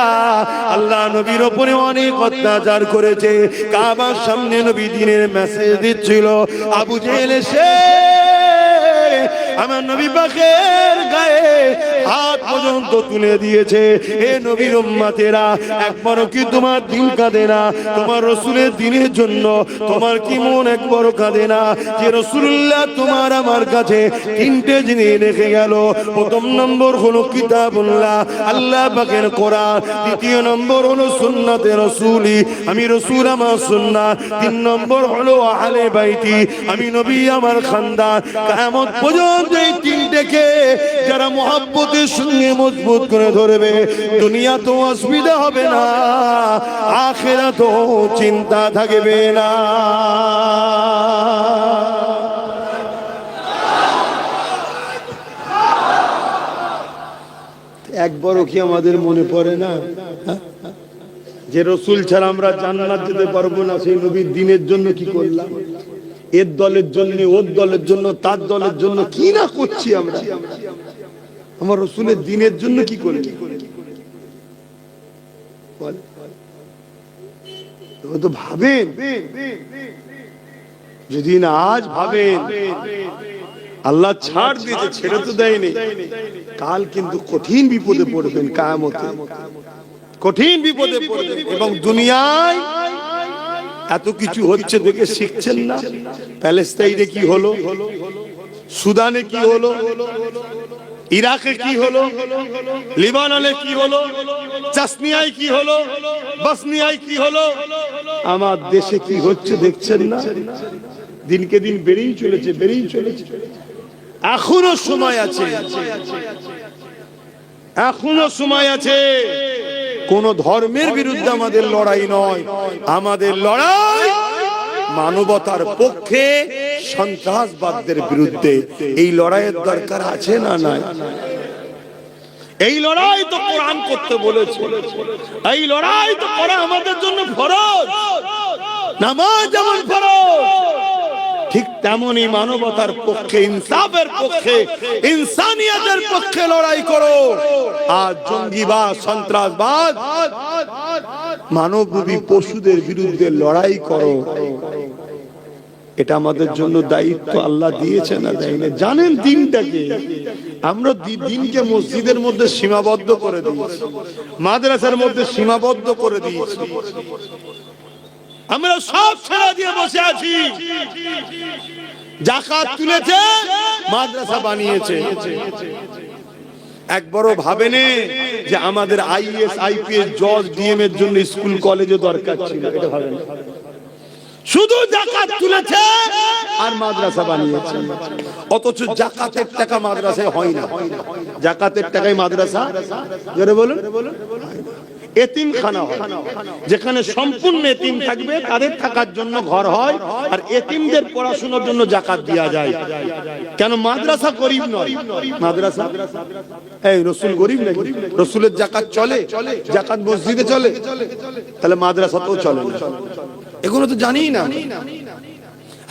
আল্লাহ নবীর উপরে অনেক অত্যাচার করেছে। কাবার সামনে নবী দ্বীনের মেসেজ দিচ্ছিল, আবু জেহেল এসে আমার নবী পাকের গায়ে হাত পর্যন্ত তুলে দিয়েছে। এ নবীর উম্মতেরা, একবারও কি তোমার দিল কাঁদে না? তোমার রাসূলের দ্বীনের জন্য তোমার কি মন একবারও কাঁদে না? যে রাসূলুল্লাহ তোমার আমার কাছে 3টে জিনিস রেখে গেল। প্রথম নম্বর হলো কিতাবুল্লাহ, আল্লাহ পাকের কোরআন। দ্বিতীয় নম্বর হলো সুন্নাতে রাসূলি, আমি রাসূল আমার সুন্নাত। 3 নম্বর হলো আহলে বাইতি, আমি নবী আমার খানদান। কিয়ামত পর্যন্ত এই 3টেকে যারা মুহাব্বতের সঙ্গে মজবুত করে ধরবে, দুনিয়া তো অসুবিধা হবে না, আখিরাতও চিন্তা থাকবে না। একবারও কি আমাদের মনে পড়ে না যে রাসূল ছাড়া আমরা জান্নাত যেতে পারবো না? সেই নবীর দ্বীনের জন্য কি করলাম? এর দলের জন্য, ওর দলের জন্য, তার দলের জন্য কি না করছি আমরা। আমার রাসূলের দ্বীনের জন্য কি করি? তো ভাবেন, যদি না আজ ভাবেন, আল্লাহ ছাড় দিয়েছে, ছেড়ে তো দেয়নি। কাল কিন্তু কঠিন বিপদে পড়বেন, কিয়ামতে কঠিন বিপদে পড়বেন। এবং দুনিয়ায় এত কিছু হচ্ছে দেখে শিখছেন না? প্যালেস্তাইনে কি হলো, সুদানে কি হলো, ইরাকে কি হলো, লিবাননে কি হলো, চাসনিয়ায় কি হলো, বসনিয়ায় কি হলো, আমার দেশে কি হচ্ছে দেখছেন না? দিনকে দিন বেড়েই চলেছে, বেড়েই চলেছে। এখনো সময় আছে, এখনো সময় আছে। কোন ধর্মের বিরুদ্ধে আমাদের লড়াই নয়, আমাদের লড়াই মানবতার পক্ষে, সন্ত্রাসবাদদের বিরুদ্ধে। এই লড়াইয়ের দরকার আছে না নাই? এই লড়াই তো কোরআন করতে বলেছে, এই লড়াই তো করা আমাদের জন্য ফরজ। নামাজ যেমন ফরজ, ঠিক তেমনি মানবতার পক্ষে, ইনসাফের পক্ষে, ইনসানিয়তের পক্ষে লড়াই করো। আর জঙ্গিবাদ, সন্ত্রাসবাদ, মানবরূপী পশুদের বিরুদ্ধে লড়াই করো। এটা আমাদের জন্য দায়িত্ব আল্লাহ দিয়েছে না দেয়নি? জানেন দিনটাকে আমরা দিনকে মসজিদের মধ্যে সীমাবদ্ধ করে দিয়েছি, মাদ্রাসার মধ্যে সীমাবদ্ধ করে দিয়েছি। আমরা সব ছেড়ে দিয়ে বসে আছি। যাকাত তুলেছে, মাদ্রাসা বানিয়েছে। একবারও ভাবেনি যে আমাদের আইএস, আইপিএস, জজ, ডিএম এর জন্য স্কুল কলেজে দরকার ছিল? এটা ভাবেন। শুধু যাকাত তুলেছে আর মাদ্রাসা বানিয়েছে। অথচ যাকাতের টাকা মাদ্রাসায় হয় না। যাকাতের টাকায় মাদ্রাসা, জোরে বলুন, এতিমখানা হয়, যেখানে সম্পূর্ণ এতিম থাকবে, তাদের থাকার জন্য ঘর হয়, আর এতিমদের পড়াশোনার জন্য যাকাত দেওয়া যায়। কেন? মাদ্রাসা গরিব নয়। মাদ্রাসা, এই রসুল গরিব নাকি? রসুলের যাকাত চলে? যাকাত মসজিদে চলে, তাহলে মাদ্রাসাতেও চলে না। এগুলো তো জানি না।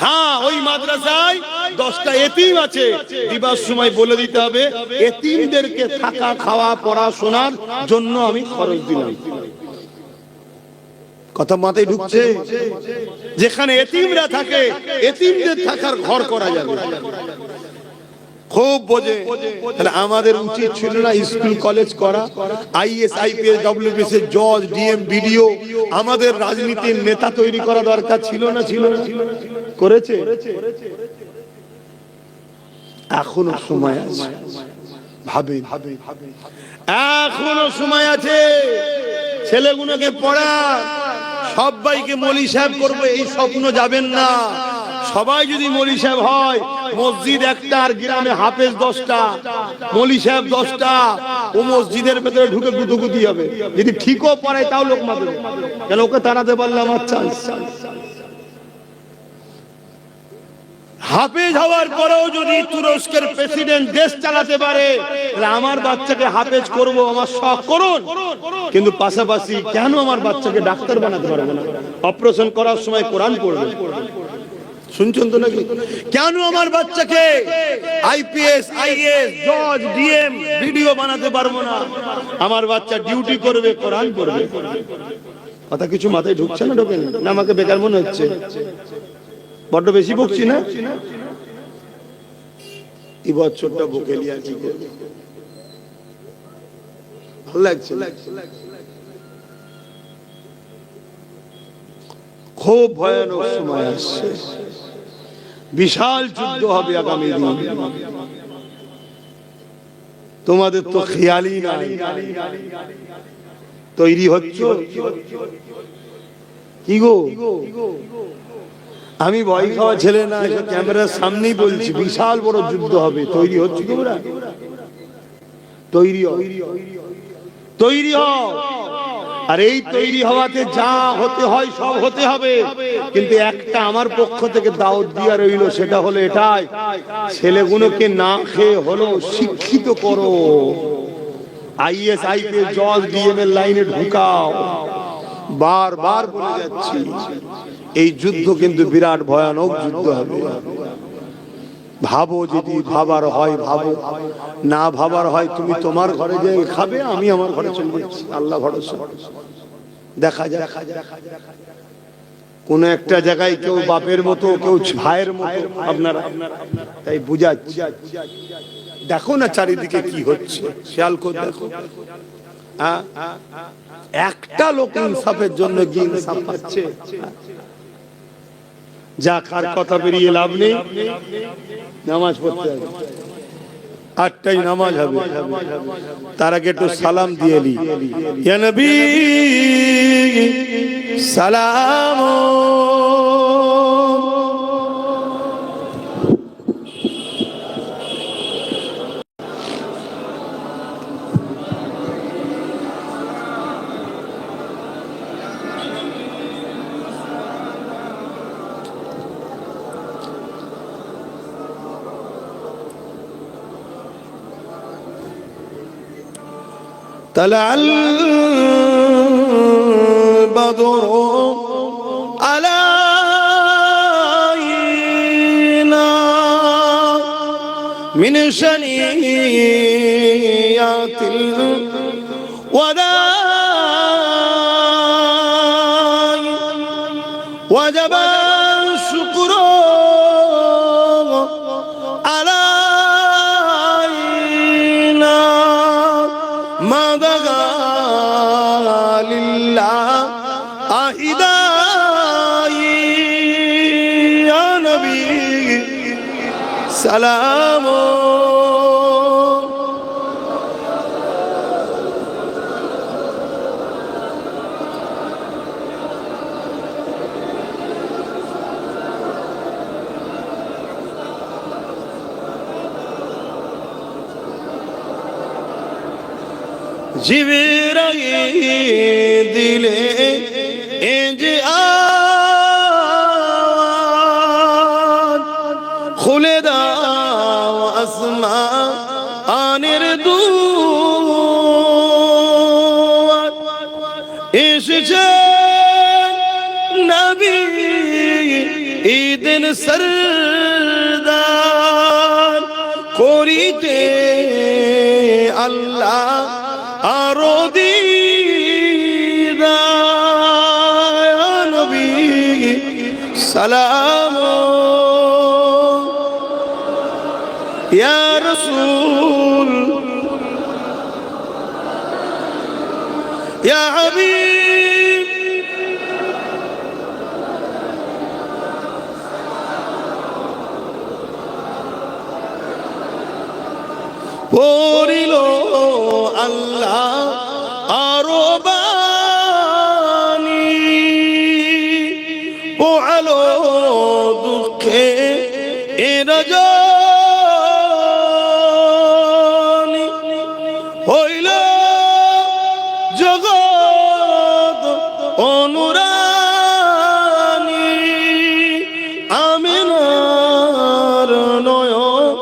হ্যাঁ, ওই মাদ্রাসায় 10টা এতিম আছে, দিবার সময় বলে দিতে হবে এতিমদেরকে থাকা, খাওয়া, পড়াশোনার জন্য আমি খরচ দিলাম। কথা মাথায় ঢুকছে? যেখানে এতিমরা থাকে, এতিমদের থাকার ঘর করা যাবে। খুব বোঝে। তাহলে আমাদের উচিত ছিল না স্কুল কলেজ করা? আইএস, আইপিএস, ডব্লিউবিসি, জজ, ডিএম, বিডিও, আমাদের রাজনীতির নেতা তৈরি করা দরকার ছিল না? ছিল না? করেছে? এখনো সময় আছে, ভাবে, এখনো সময় আছে। ছেলেগুলোকে পড়া, সবাইকে মৌলভী সাহেব করবে এই স্বপ্ন যাবেন না। সবাই যদি মৌলভী সাহেব হয়, মসজিদ একটা আর গ্রামে হাফেজ 10টা, মৌলভী সাহেব 10টা, ও মসজিদের ভেতরে ঢুকে গুতুগুতি হবে। যদি ঠিকও পড়ায় তাও লোক মারবে, কেন? ওকে তাড়াতে পারলে আমার চান্স। হাফেজ হওয়ার পরেও যদি তুরস্কের প্রেসিডেন্ট দেশ চালাতে পারে, তাহলে আমার বাচ্চাকে হাফেজ করব, আমার শখ করুন। কিন্তু পাশাপাশি কেন আমার বাচ্চাকে ডাক্তার বানাতে পারবো না? অপারেশন করার সময় কোরআন পড়বে। শুনছেন তো নাকি? কেন আমার বাচ্চাকে আইপিএস, আইএস, জজ, ডিএম, ভিডিও বানাতে পারবো না? আমার বাচ্চা ডিউটি করবে, কোরআন পড়বে। কথা কিছু মাথায় ঢুকছে না? ঢোকে না? আমাকে বেকার মনে হচ্ছে? বড্ড বেশি বকছি না? এই বছরটা বকে নিয়ে কি করবে? ভালো লাগছে? খুব ভয়ানক সময় আসছে, বিশাল যুদ্ধ হবে আগামী দিন। তোমাদের তো খেয়ালই নাই। তৈরি হচ্ছে কি গো? আমি ভয় খাওয়া ছেলে না, ক্যামেরার সামনেই বলছি, বিশাল বড় যুদ্ধ হবে। তৈরি হচ্ছে তোমরা? তৈরি হও, তৈরি হও। আর এই তৈরি হওয়াতে যা হতে হয় সব হতে হবে। কিন্তু একটা আমার পক্ষ থেকে দাওয়াত দিয়া রইল, সেটা হলো এটাই, ছেলেগুলোকে না খেয়ে হলো শিক্ষিত করো। আইএস, আইপিএস, জজ, ডিএম এর লাইনে ঢুকাও। বারবার বলে যাচ্ছি, এই যুদ্ধ কিন্তু বিরাট ভয়ানক যুদ্ধ হবে। ভাবো, যদি ভাবার হয় ভাবো, না ভাবার হয় তুমি তোমার ঘরে যে খাবে, আমি আমার ঘরে চলে যাচ্ছি। আল্লাহ ভরসা, দেখা যাক। কোন একটা জায়গায় কেউ বাপের মতো, কেউ ভাইয়ের মতো আপনারা, তাই বুঝাচ্ছি। দেখো না চারিদিকে কি হচ্ছে, খেয়াল করে দেখো। একটা লোক ইনসাফের জন্য গিয়ে ইনসাফ পাচ্ছে? যা কার কথা বেরিয়ে লাভ নেই, নামাজ পড়তে হবে। 8টায় নামাজ হবে, তার আগে একটু সালাম দিয়ে নি। ইয়া নবী সালাম। طلع البدر علينا من شنيات الوداع وجب الشكر علينا ما دغى لله أهداي يا نبي سلام জিবরাইল দিলে এ যে আওয়াজ খুলে দাও আসমানের দুয়ার এসেছে নবী ঈদের সরদার করিতে আল্লাহ আরো দিদার নবী সালাম ইয়া রাসূল ইয়া হাবিব পড়িল আল্লাহ আরো বাণী পোহালো দুঃখে রজনী হইল জগৎ অনুরানী আমিনার নয়ন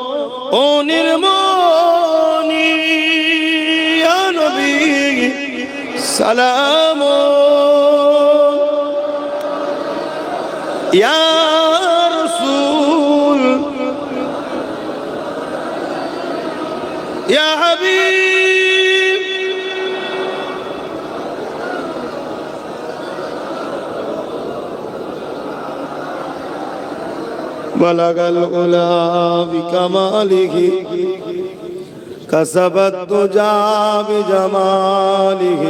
অনির্মণি ইয়া নবী সালাম ইয়া রাসূল ইয়া হাবিব বলাগাল উলা বিকামালিহি كسبت دجى بجماله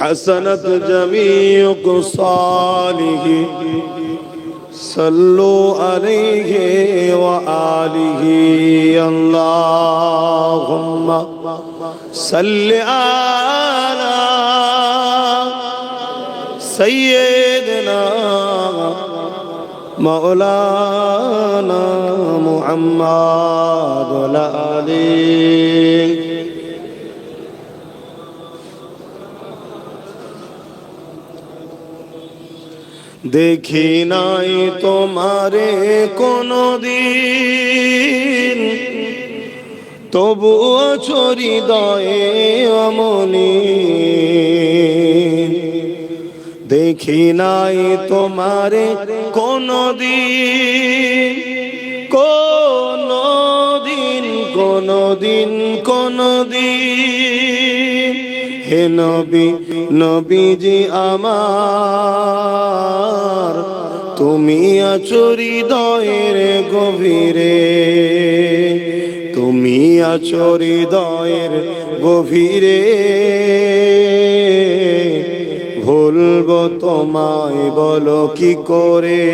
حسنت جميع خصاله صلوا عليه وآله اللهم صل على سيدنا مولانا محمد وعلى آله দেখি নাই তোমারে কোনদিন তবুও হৃদয়ে অমনি দেখি নাই তোমারে কোনদিন কোনদিন কোনদিন কোনদিন হে নবী নবীজি আমার তুমি আছো হৃদয়ের গভীরে তুমি আছো হৃদয়ের গভীরে ভুলবো তোমায় বলো কি করে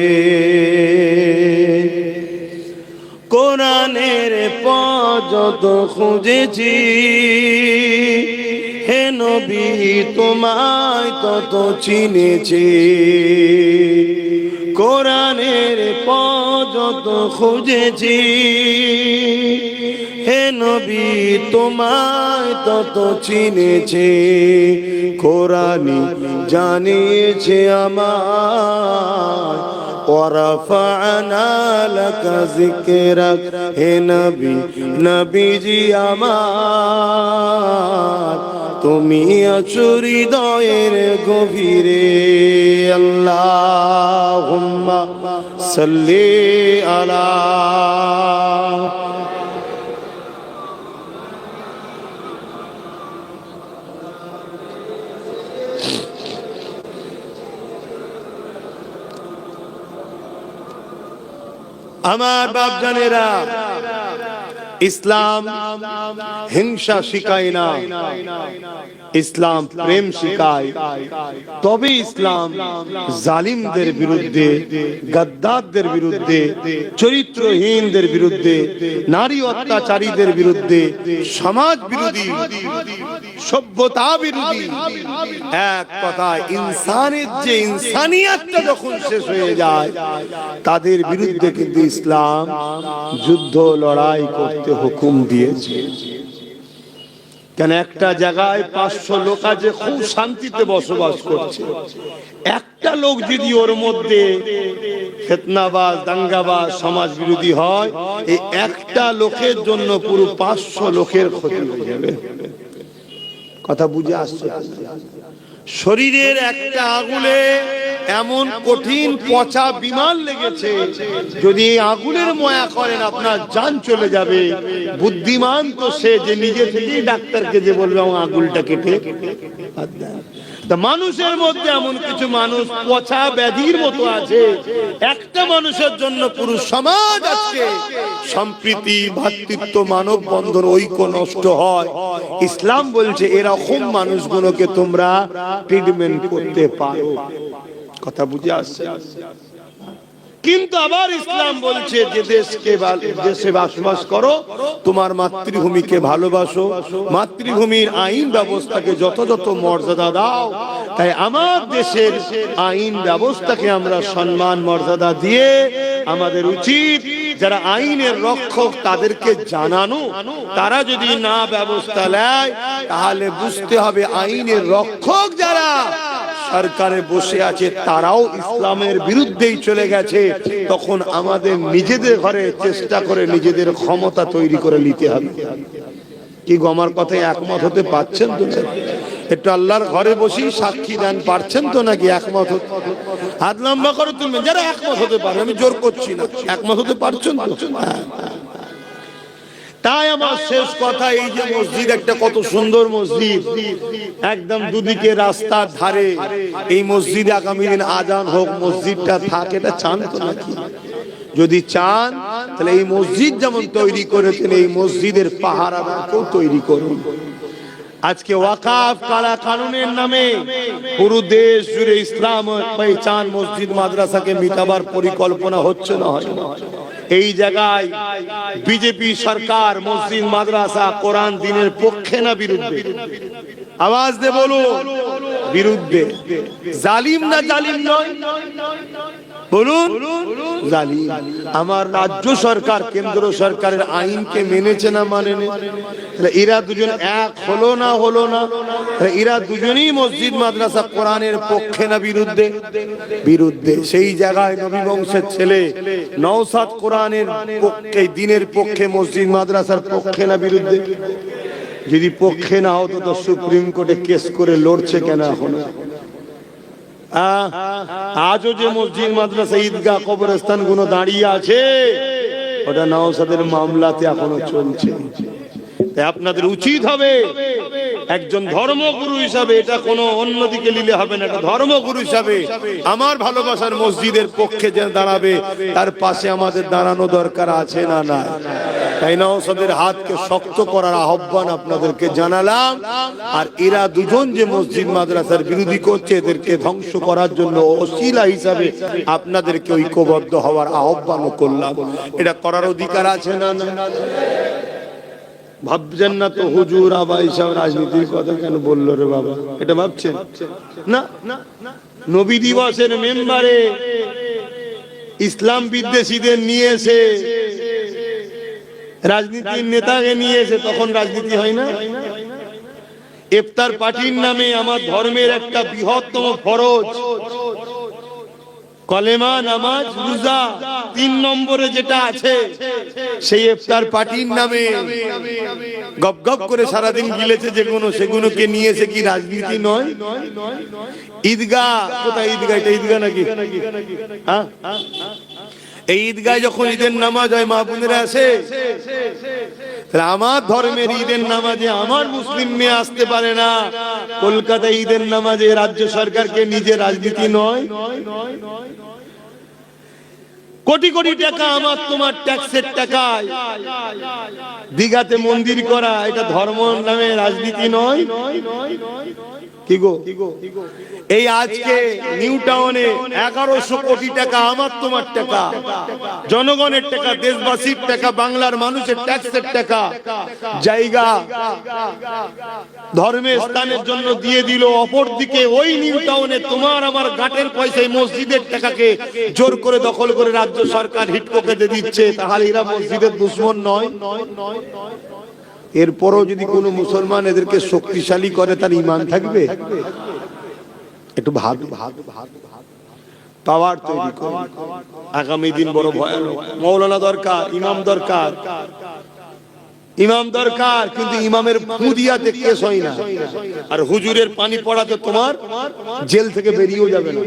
কোরআনের পথ যত খুঁজেছি, হে নবী তোমায় তত চিনেছি। কোরআনের পথ যত খুঁজেছি, হে নবী তোমায় তত চিনেছে। কোরআনই জানিয়েছে আমায়, ওয়ারাফা'না লাকা যিকরাক, হে নবী নবীজি আমার তুমি আছো হৃদয়ের গভীরে। আল্লাহুম্মা সাল্লি আলা। আমার বাপজানেরা, ইসলাম হিংসা শিখায় না, ইসলাম প্রেম শিখায়। তবে ইসলাম জালিমদের বিরুদ্ধে, গাদ্দারদের বিরুদ্ধে, চরিত্রহীনদের বিরুদ্ধে, নারী অত্যাচারীদের বিরুদ্ধে, সমাজ বিরোধী, সভ্যতা বিরোধী, এক কথায় ইনসানের যে ইনসানিয়াতটা যখন শেষ হয়ে যায়, তাদের বিরুদ্ধে কিন্তু ইসলাম যুদ্ধ লড়াই করতে হুকুম দিয়েছে। কেন একটা জায়গায় 500 লোক আছে, খুব শান্তিতে বসবাস করছে, একটা লোক যদি ওর মধ্যে ফিতনাবাজ, দাঙ্গাবাজ, সমাজ বিরোধী হয়, এই একটা লোকের জন্য পুরো 500 লোকের ক্ষতি হয়ে যাবে। কথা বুঝে আসছে? শরীরের একটা আগুলে এমন কঠিন পচা বিমার লেগেছে, যদি এই আগুনের ময়া করেন আপনার জান চলে যাবে। বুদ্ধিমান তো সে যে নিজে থেকেই ডাক্তারকে যে বলবে আমার আগুলটা কেটে। মানুষের মধ্যে এমন কিছু মানুষ পচা ব্যাধির মতো আছে, একটা মানুষের জন্য পুরো সমাজ আজকে সম্প্রীতি, ভ্রাতৃত্ব, মানব বন্ধন, ঐক্য নষ্ট হয়। ইসলাম বলছে এরকম মানুষগুলোকে তোমরা ট্রিটমেন্ট করতে পারো। কথা বুঝে আসছে? কিন্তু আবার ইসলাম বলছে যে দেশে বসবাস করো, তোমার মাতৃভূমিকে ভালোবাসো, মাতৃভূমির আইন ব্যবস্থাকে যথাযথ মর্যাদা দাও। তাই আমার দেশের আইন ব্যবস্থাকে আমরা সম্মান মর্যাদা দিয়ে আমাদের উচিত যারা আইনের রক্ষক তাদেরকে জানানো। তারা যদি না ব্যবস্থা নেয় তাহলে বুঝতে হবে আইনের রক্ষক যারা সরকারে বসে আছে তারাও ইসলামের বিরুদ্ধেই চলে গেছে। তখন আমাদের নিজেদের ঘরে চেষ্টা করে নিজেদের ক্ষমতা তৈরি করে নিতে হবে। কি গো, আমার কথায় একমত হতে পারছেন তো? একটু আল্লাহর ঘরে বসেই সাক্ষী দেন, পারছেন তো নাকি একমত হতে? হাত লম্বা করে তুলবেন যারা একমত হতে পারে, আমি জোর করছি না। একমত হতে পারছেন তো? তাই আমার শেষ কথা, এই যে মসজিদ, একটা কত সুন্দর মসজিদ, একদম দুদিকে রাস্তার ধারে। এই মসজিদে আগামী দিন আজান হোক, মসজিদটা থাকে, এটা চান তো নাকি? যদি চান তাহলে এই মসজিদ যেমন তৈরি করেছেন, এই মসজিদের পাহারাদারকেও তৈরি করুন। আজকে ওয়াকাফ কালা কানুনের নামে পুরো দেশ জুড়ে ইসলাম পেহচান মসজিদ মাদ্রাসাকে মিটাবার পরিকল্পনা হচ্ছে না হয় না? এই জায়গায় বিজেপি সরকার মসজিদ মাদ্রাসা কোরআন দিনের পক্ষে না বিরুদ্ধে? আওয়াজ দে বলো, বিরুদ্ধে। জালিম না জালিম নয়? বলুন, জালিম। আমার রাজ্য সরকার কেন্দ্র সরকারের আইনকে মেনেছে না মানেনি? এরা দুজন এক হলো না? হলো না? এরা দুজনই মসজিদ মাদ্রাসা কোরআনের পক্ষে না বিরুদ্ধে? বিরুদ্ধে। সেই জায়গায় নবী বংশের ছেলে নওশাদ কোরআনের পক্ষে, দিনের পক্ষে, মসজিদ মাদ্রাসার পক্ষে না বিরুদ্ধে? যদি পক্ষে না হতো তো সুপ্রিম কোর্টে কেস করে লড়ছে কেন এখন? আজও যে মসজিদ মাদ্রাসা, ঈদগাহ, কবরস্থান গুলো দাঁড়িয়ে আছে, ওটা নওশাদের মামলাতে এখনো চলছে। তাই আপনাদের উচিত হবে একজন ধর্মগুরু হিসাবে, এটা কোনো অন্যদিকে নিলে হবে না, এটা ধর্মগুরু হিসাবে আমার ভালোবাসার মসজিদের পক্ষে যে দাঁড়াবে তার পাশে আমাদের দাঁড়ানো দরকার আছে না? না। তাই নওশাদের হাতকে শক্ত করার আহ্বান আপনাদেরকে জানালাম। আর এরা দুজন যে মসজিদ মাদ্রাসার বিরোধী করছে, এদেরকে ধ্বংস করার জন্য ওসিলা হিসাবে আপনাদেরকে ঐক্যবদ্ধ হওয়ার আহ্বানও করলাম। এটা করার অধিকার আছে না? ভাবছেন না তো হুজুর আবার এইসব রাজনীতির কথা কেন বললো রে বাবা? এটা ভাবছেন না? নবী দিবসের মেম্বারে ইসলাম বিদ্বেষীদের নিয়ে এসে, রাজনীতির নেতাকে নিয়ে এসে তখন রাজনীতি হয় না? ইফতার পার্টির নামে আমার ধর্মের একটা বৃহত্তম ফরজ কলেমা, নামাজ, রোজা, 3 নম্বরে যেটা আছে, সেই ইফতার পার্টির নামে গপ গপ করে সারাদিন গিলেছে যেগুলো, সেগুলোকে নিয়ে এসে কি রাজনীতি নয়? ঈদগাহ কোথায়? ঈদগাহ, এটা ঈদগাহ নাকি? হ্যাঁ, এই ঈদগায় যখন ঈদের নামাজ হয়, মা বোনেরা আসে, আমার ধর্মের ঈদের নামাজে আমার মুসলিম মেয়ে আসতে পারে না। কলকাতায় ঈদের নামাজে রাজ্য সরকারকে নিজে রাজনীতি নয়? কোটি কোটি টাকা আমার তোমার ট্যাক্সের টাকায় দীঘাতে মন্দির করা, এটা ধর্ম নামে রাজনীতি নয়? কি গো, এই আজকে নিউ টাউনে 1100 কোটি টাকা আমার তোমার টাকা, জনগণের টাকা, দেশবাসীর টাকা, বাংলার মানুষের ট্যাক্সের টাকা জায়গা ধর্মের স্থানের জন্য দিয়ে দিল। অপরদিকে ওই নিউ টাউনে তোমার আমার গাটের পয়সায় মসজিদের টাকাকে জোর করে দখল করে রাজ্য সরকার হিটকোকে দিয়ে দিচ্ছে। তাহলে এরা মসজিদের দুশমন নয়? এরপরও যদি কোনো মুসলমান এদেরকে শক্তিশালী করে, তার ঈমান থাকবে? একটু ভাব, পাওয়ার তৈরি করে। আগামী দিন বড় ভয়ানক। মৌলানা দরকার, ইমাম দরকার, ইমাম দরকার, কিন্তু ইমামের ফু দিয়াতে কেস হয় না। আর হুজুরের পানি পড়াতে তোমার জেল থেকে বেরিয়েও যাবে না।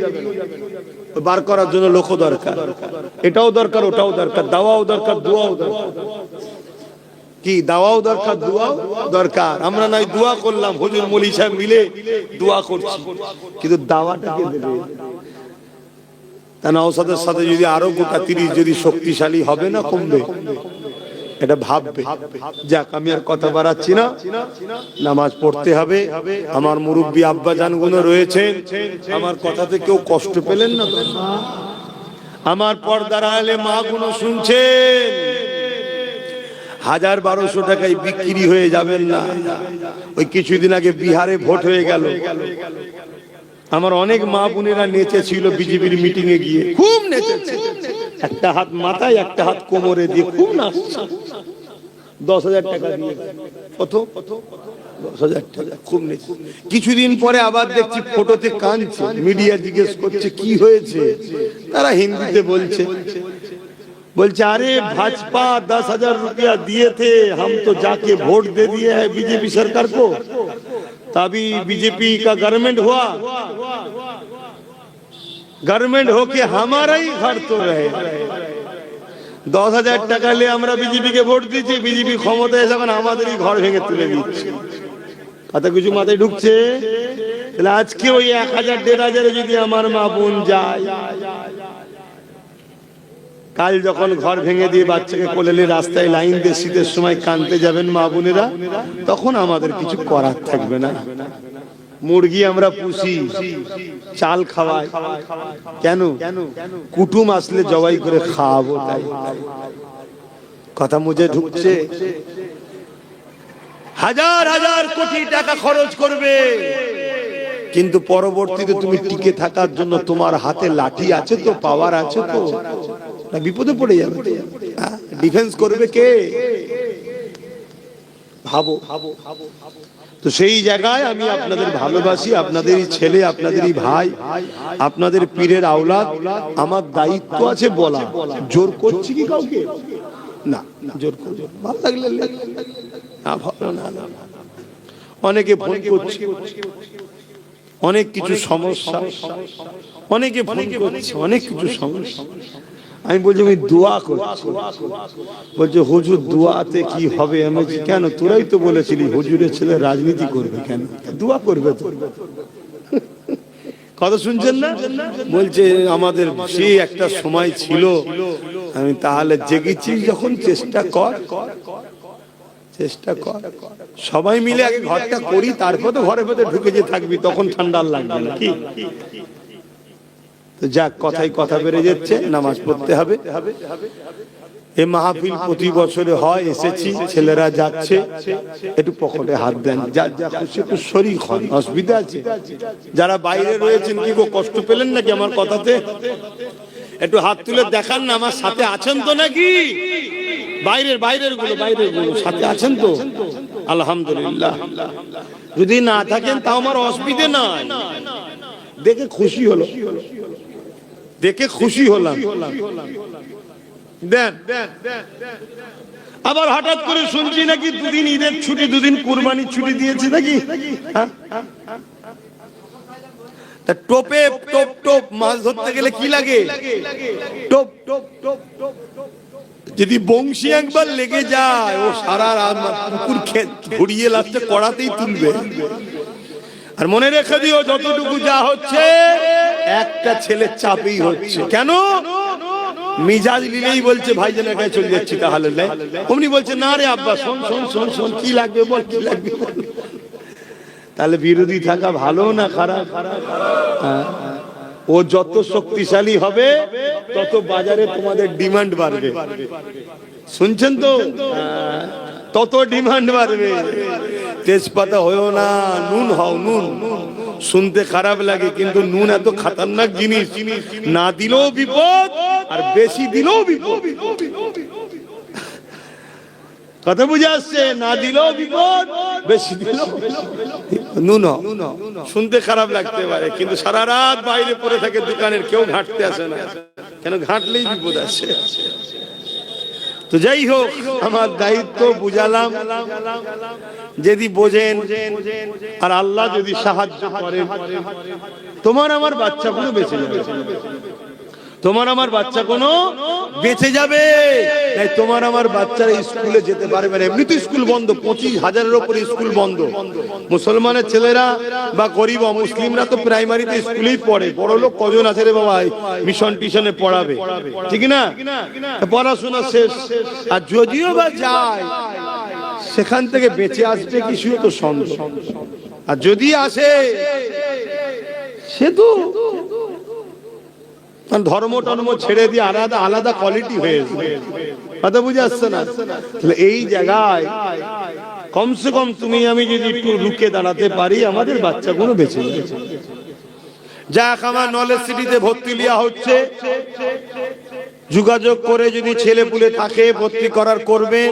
বার করার জন্য লোক দরকার, এটাও দরকার, ওটাও দরকার, দাওয়াও দরকার, দোয়াও দরকার। কি দাওয়াও দরকার, দোয়াও দরকার। আমরা নাই দোয়া করলাম, হুজুর মৌলী সাহেব মিলে দোয়া করছি, কিন্তু দাওয়াটা কে দেবে? তা নওশাদের সাথে যদি আরো গোটা 30 যদি শক্তিশালী হবে না কমবে? এটা ভাববে। যাক, আমি আর কথা বাড়াচ্ছি না, নামাজ পড়তে হবে। আমার মুরব্বী আব্বা জানগুলো রয়েছেন, আমার কথাতে কেউ কষ্ট পেলেন না? আমার পর্দার আলে মা গুলো শুনছেন, 1000-1200 টাকায় বিক্রি হয়ে যাবেন না। ওই কিছুদিন আগে বিহারে ভোট হয়ে গেল, আমার অনেক মা বোনেরা নেচেছিল বিজেপির মিটিং এ গিয়ে, খুব নেচেছে। একটা হাত মাথায়, একটা হাত কোমরে দিয়ে খুব নাচছে। 10,000 টাকা দিয়ে, কত 10,000 টাকা, খুব নেচে। কিছুদিন পরে আবার দেখছি ফটোতে কাঁদছে। মিডিয়া জিজ্ঞেস করছে কি হয়েছে, তারা হিন্দিতে বলছে, अरे भाजपा 10,000 रुपया दिए थे, हम तो जाके वोट दे दिए हैं बीजेपी सरकार को, तभी बीजेपी का गवर्नमेंट हुआ, गवर्नमेंट होके हमारा ही घर तो रहे। 10,000 টাকা ले আমরা বিজেপি কে ভোট দিয়েছি, বিজেপি ক্ষমতায় এসে এখন আমাদেরই ঘর ভেঙে তুলে দিচ্ছে। কথা কিছু মাথায় ঢুকছে? তাহলে আজকে ওই 1,000-1,500 যদি আমার মা বোন যায়, কাল যখন ঘর ভেঙে দিয়ে বাচ্চাকে কোলে নিয়ে রাস্তায় লাইন দিয়ে শীতের সময় কাঁদতে যাবেন মা বোনেরা, তখন আমাদের কিছু করার থাকবে না। মুরগি আমরা পুষি, চাল খাওয়াই, কেন? কুটুম আসলে জবাই করে খাওয়াবো, তাই। কথা মুজে ঢুকছে? 1000-1000 কোটি টাকা খরচ করবে, কিন্তু পরবর্তীতে তুমি টিকে থাকার জন্য তোমার হাতে লাঠি আছে তো, পাওয়ার আছে তো, না বিপদে পড়ে যাবে। ডিফেন্স করবে কে? ভাবো। তো সেই জায়গায় আমি আপনাদের ভালোবাসি, আপনাদেরই ছেলে, আপনাদেরই ভাই, আপনাদের পীরের আওলাদ। আমার দায়িত্ব আছে বলা। জোর করছি কি কাউকে? না, জোর করছি, ভালো লাগলে না, ভালো না। অনেকে ফোন করছে, অনেক কিছু সমস্যা, অনেকে ফোন করছে, অনেক কিছু সমস্যা। আমি বলছি আমি দোয়া করছি। বলছে হুজুর দোয়াতে কি হবে? আমি বলছি কেন? তোরাই তো বলেছিলি হুজুরের ছেলে রাজনীতি করবে, কেন দোয়া করবে তো? কথা শুনছেন না? বলছে আমাদের সেই একটা সময় ছিল আমি তাহলে জেগেছি যখন চেষ্টা কর, চেষ্টা কর। সবাই মিলে আগে ঘরটা করি, তারপর তো ঘরের ভেতরে ঢুকে যে থাকবি, তখন ঠান্ডা লাগবে না কি? তো যাক, কথাই কথা বেড়ে যাচ্ছে, নামাজ পড়তে হবে। এই মাহফিল প্রতি বছরে হয়, এসেছি, ছেলেরা যাচ্ছে, একটু পকেটে হাত দেন, যা যা খুশি একটু শরীক হন, অসুবিধা আছে? যারা বাইরে রয়েছেন কি গো, কষ্ট পেলেন নাকি আমার কথাতে? একটু হাত তুলে দেখান না, আমার সাথে আছেন তো নাকি? বাইরের গুলো সাথে আছেন তো? আলহামদুলিল্লাহ। যদি না থাকেন তাও আমার অসুবিধে নাই, দেখে খুশি হলো, দেখে খুশি হলাম। দেন। আবার হঠাৎ করে শুনছি নাকি দুদিন ঈদের ছুটি, দুদিন কুরবানির ছুটি দিয়েছে নাকি? তা টোপে টোপ টোপ মাছ ধরতে গেলে কি লাগে? টোপ টোপ টোপ টোপ। যদি বংশী একবার লেগে যায়, ও সারা রাত পুকুর খেত ঘুরিয়ে লাস্টে কড়াতেই তুলবে। আর মনে রেখে দিও, যতটুকু যা হচ্ছে একটা ছেলের চাপেই হচ্ছে। কেন? মিজাজ নিলেই বলছে ভাইজান একাই চলে যাচ্ছি, তাহলে অমনি বলছে না রে আব্বা, শোন শোন শোন শোন, কি লাগবে বল, কি লাগবে। তাহলে বিরোধী থাকা ভালো না খারাপ? ও যত শক্তিশালী হবে তত বাজারে তোমাদের ডিমান্ড বাড়বে, শুনছেন তো? তত ডিমান্ড বাড়বে। তেজপাতা হয়েও না, নুন হও, নুন। শুনতে খারাপ লাগে, কিন্তু নুন এত খতরনাক জিনিস, না দিলেও বিপদ আর বেশি দিলেও বিপদ। কথা বুঝে আসছে? না দিলেও বিপদ, বেশি দিলেও নুন। শুনতে খারাপ লাগতে পারে, কিন্তু সারা রাত বাইরে পড়ে থাকে দোকানের, কেউ ঘাঁটতে আসে না। কেন? ঘাঁটলেই বিপদ আসে। তো যাই হোক, আমার দায়িত্ব বুঝালাম। যদি বোঝেন আর আল্লাহ যদি সাহায্য করেন, তোমার আমার বাচ্চা কোনো বেঁচে যাবে, তোমার আমার বাচ্চা কোনো বেঁচে যাবে। তোমার আমার বাচ্চারা স্কুলে যেতে পারবে না, এমনি তো স্কুল বন্ধ, 25,000-এর উপরে স্কুল বন্ধ। মুসলমানের ছেলেরা বা গরিব অমুসলিমরা তো প্রাইমারিতে স্কুলেই পড়ে। বড় লোক কজন আছে রে বাবা মিশন টিশনে পড়াবে, ঠিক না? পড়াশোনা শেষ। আর যদিও বা যায়, সেখান থেকে বেঁচে আসবে কিছু তো সন্দেহ। আর যদি আসে, সে তো ধর্ম টর্ম ছেড়ে দিয়ে আলাদা আলাদা কোয়ালিটি হয়েছে। কথা বুঝে আসছে না? এই জায়গায় কমসে কম তুমি আমি যদি একটু রুখে দাঁড়াতে পারি, আমাদের বাচ্চাগুলো বেঁচে যাবে। যাক, আমার নলেজ সিটিতে ভর্তি লিয়া হচ্ছে, যোগাযোগ করে যদি ছেলে পুলে থাকে ভর্তি করার করবেন।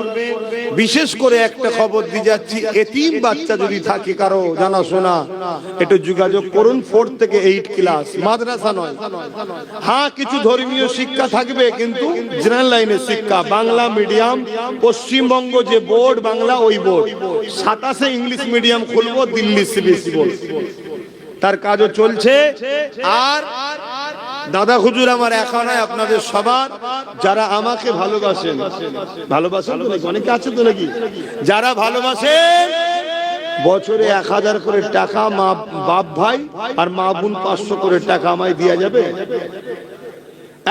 বিশেষ করে একটা খবর দিয়ে যাচ্ছি, এতিম বাচ্চা যদি থাকে কারো জানাশোনা, একটু যোগাযোগ করুন। 4 থেকে 8 ক্লাস, মাদ্রাসা নয়। হ্যাঁ, কিছু ধর্মীয় শিক্ষা থাকবে, কিন্তু জেনারেল লাইনের শিক্ষা, বাংলা মিডিয়াম। পশ্চিমবঙ্গ যে বোর্ড বাংলা, ওই বোর্ড 27-এ ইংলিশ মিডিয়াম খুলবো, দিল্লি সিবিএসই বোর্ড, তার কাজও চলছে। আর দাদা হুজুর আমার একা নয়, আপনাদের সবার, যারা আমাকে ভালোবাসেন, ভালোবাসেন তো নাকি? অনেকে আছে তো নাকি? যারা ভালোবাসেন, বছরে 1000 করে টাকা মা বাপ ভাই আর মা বোন 500 করে টাকা আমায় দেওয়া যাবে।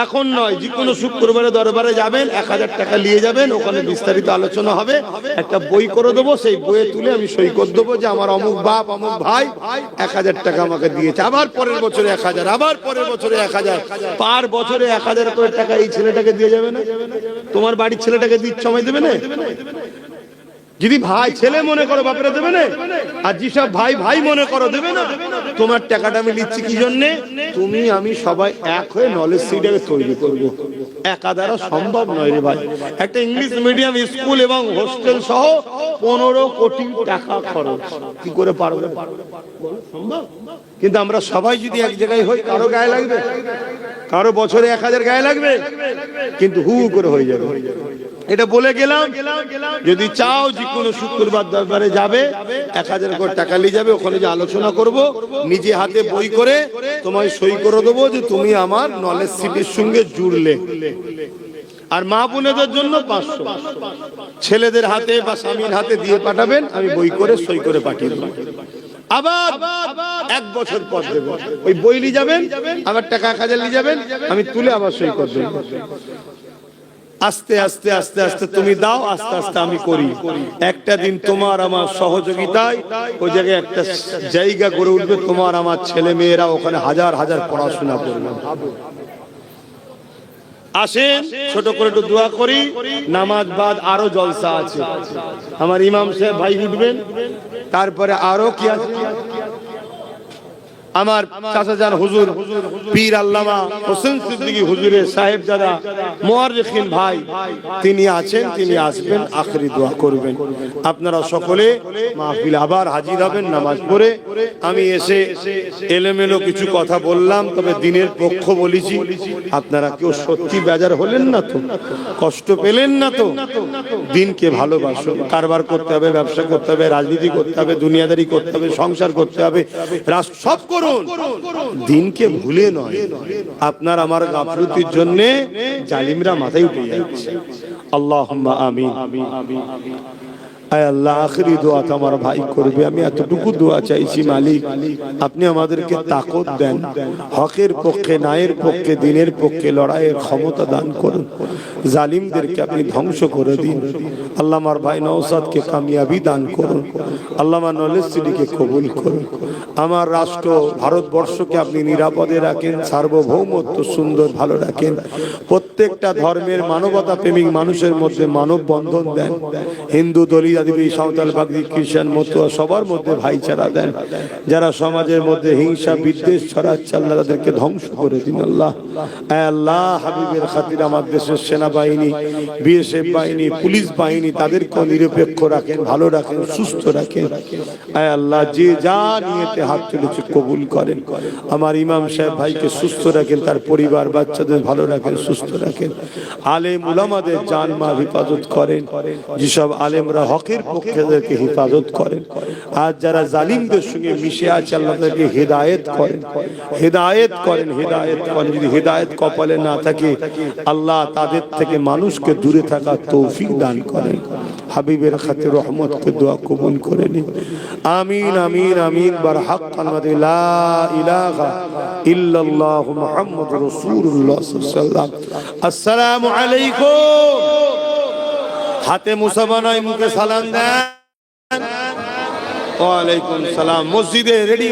এখন নয়, যে কোনো শুক্রবারে দরবারে যাবেন, 1000 টাকা নিয়ে যাবেন, ওখানে বিস্তারিত আলোচনা হবে। একটা বই করে দেবো, সেই বইয়ে তুলে আমি সই করে দেবো যে আমার অমুক বাপ অমুক ভাই 1000 টাকা আমাকে দিয়েছে। আবার পরের বছরে 1000, আবার পরের বছরে 1000, পার বছরে 1000 করে টাকা এই ছেলেটাকে দিয়ে যাবে না? তোমার বাড়ির ছেলেটাকে দিচ্ছ, আমায় দেবে না? যদি ভাই ছেলে মনে করো, বাপেরা দেবে না? আর যেসব ভাই ভাই মনে করো, দেবে না? তোমার টাকাটা আমি নিচ্ছি কি জন্যে? তুমি আমি সবাই এক হয়ে নলেজ সিটিকে তৈরি করব। একা দ্বারা সম্ভব নয় রে ভাই। একটা ইংলিশ মিডিয়াম স্কুল এবং হোস্টেল সহ 15 কোটি টাকা খরচ, কি করে পারবে? সম্ভব? কিন্তু আমরা সবাই যদি এক জায়গায় হই, কারো গায়ে লাগবে, কারো বছরে 1000 গায়ে লাগবে, কিন্তু হু করে হয়ে যাবে। এটা বলে গেলাম, যদি চাও যে কোনো শুক্রবার দরবারে যাবে, 1000 করে টাকা নিয়ে যাবে, ওখানে যে আলোচনা করব, নিজে হাতে বই করে তোমায় সই করে দেবো যে তুমি আমার নলেজ সিটির সঙ্গে জুড়লে। আর মা বোনেদের জন্য 500, ছেলেদের হাতে বা স্বামীর হাতে দিয়ে পাঠাবেন, আমি বই করে সই করে পাঠিয়ে দেবো। আবার 1 বছর পর দেবো, ওই বই নিয়ে যাবেন, আবার টাকা 1000 নিয়ে যাবেন, আমি তুলে আবার সই করে দেবো। আস্তে আস্তে আস্তে আস্তে তুমি দাও, আস্তে আস্তে আমি করি। একটা দিন তোমার আমার সহযোগিতায় ওই জায়গায় একটা জায়গা গড়ে উঠবে, তোমার আমার ছেলে মেয়েরা ওখানে হাজার হাজার পড়াশোনা করবে। আসেন ছোট করে একটু দোয়া করি, নামাজ বাদ আরো জলসা আছে। আমার ইমাম সাহেব ভাই উঠবেন, তারপরে আরো কি আছে, আমার চাচাজান হুজুর পীর আল্লামা হোসেন সিদ্দিকী হুজুরের সাহেবজাদা মুআররিখিন ভাই তিনি আছেন, তিনি আসবেন, আখেরি দোয়া করবেন। আপনারা সকলে মাহফিল আবার হাজির হবেন নামাজ পড়ে। আমি এসে এলোমেলো কিছু কথা বললাম, তবে দিনের পক্ষ বলেছি। আপনারা কেউ সত্যি বেজার হলেন না তো? কষ্ট পেলেন না তো? দিনকে ভালোবাসুন। কারবার করতে হবে, ব্যবসা করতে হবে, রাজনীতি করতে হবে, দুনিয়াদারি করতে হবে, সংসার করতে হবে, রাষ্ট্র সব করুন, দিনকে ভুলে নয়। আপনার আমার গাফলতির জন্য জালিমরা মাথায় উঠে যাচ্ছে। আল্লাহুম্মা আমিন। আয় আল্লাহ, আখেরি দোয়া তো আমার ভাই করবে, আমি এতটুকু দোয়া চাইছি মালিক, আপনি আমাদেরকে তাকত দেন, হকের পক্ষে, ন্যায়ের পক্ষে, দিনের পক্ষে লড়াইয়ের ক্ষমতা দান করুন। জালিমদেরকে আপনি ধ্বংস করে দিন। আল্লাহ আমার ভাই নওশাদকে কামিয়াবি দান করুন। আল্লাহ আমার নলেজ সিটিকে কবুল করুন। আমার রাষ্ট্র ভারতবর্ষকে আপনি নিরাপদে রাখেন, সার্বভৌমত্ব সুন্দর ভালো রাখেন। প্রত্যেকটা ধর্মের মানবতা প্রেমিক মানুষের মধ্যে মানব বন্ধন দেন। হিন্দু, দলিত, আদিবাসী, সাঁওতাল, বাগদি, খ্রিস্টান, মতুয়া সবার মধ্যে ভাইচারা দেন। যারা সমাজের মধ্যে হিংসা বিদ্বেষ ছড়াচ্ছে আল্লাহ তাদেরকে ধ্বংস করে দিন। আল্লাহ আল্লাহ হাবিবের খাতির আমার দেশের সেনাবাহিনী, বিএসএফ বাহিনী, পুলিশ বাহিনী তাদেরকে নিরপেক্ষ রাখেন, ভালো রাখেন, সুস্থ রাখেন। আয় আল্লাহ, যে যা নিয়েতে হাত তুলেছে কবুল করেন। আমার ইমাম সাহেব ভাইকে সুস্থ রাখেন, তার পরিবার বাচ্চাদের ভালো রাখেন, সুস্থ রাখেন। আলেম উলামাদের জান মাল হেফাজত করেন। যেসব আলেমরা হকের পক্ষেদেরকে হেফাজত করেন, আর যারা জালিমদের সঙ্গে মিশে আছে আল্লাহ তাদেরকে হেদায়েত করেন, হেদায়েত করেন, হেদায়েত করেন। যদি হেদায়েত কপালে না থাকে আল্লাহ তাদের থেকে মানুষকে দূরে থাকার তৌফিক দান করেন। হাবিবের খাতির রহমতকে দোয়া কবুল করে নিন। আমিন আমিন আমিন। বারহাক্কান লা ইলাহা ইল্লাল্লাহু মুহাম্মাদুর রাসূলুল্লাহ সাল্লাল্লাহু আলাইহি ওয়াসাল্লাম। আসসালামু আলাইকুম। হাতে মুসাফা নয়, মুখে সালাম দেন। ওয়া আলাইকুম সালাম। মসজিদে রেডি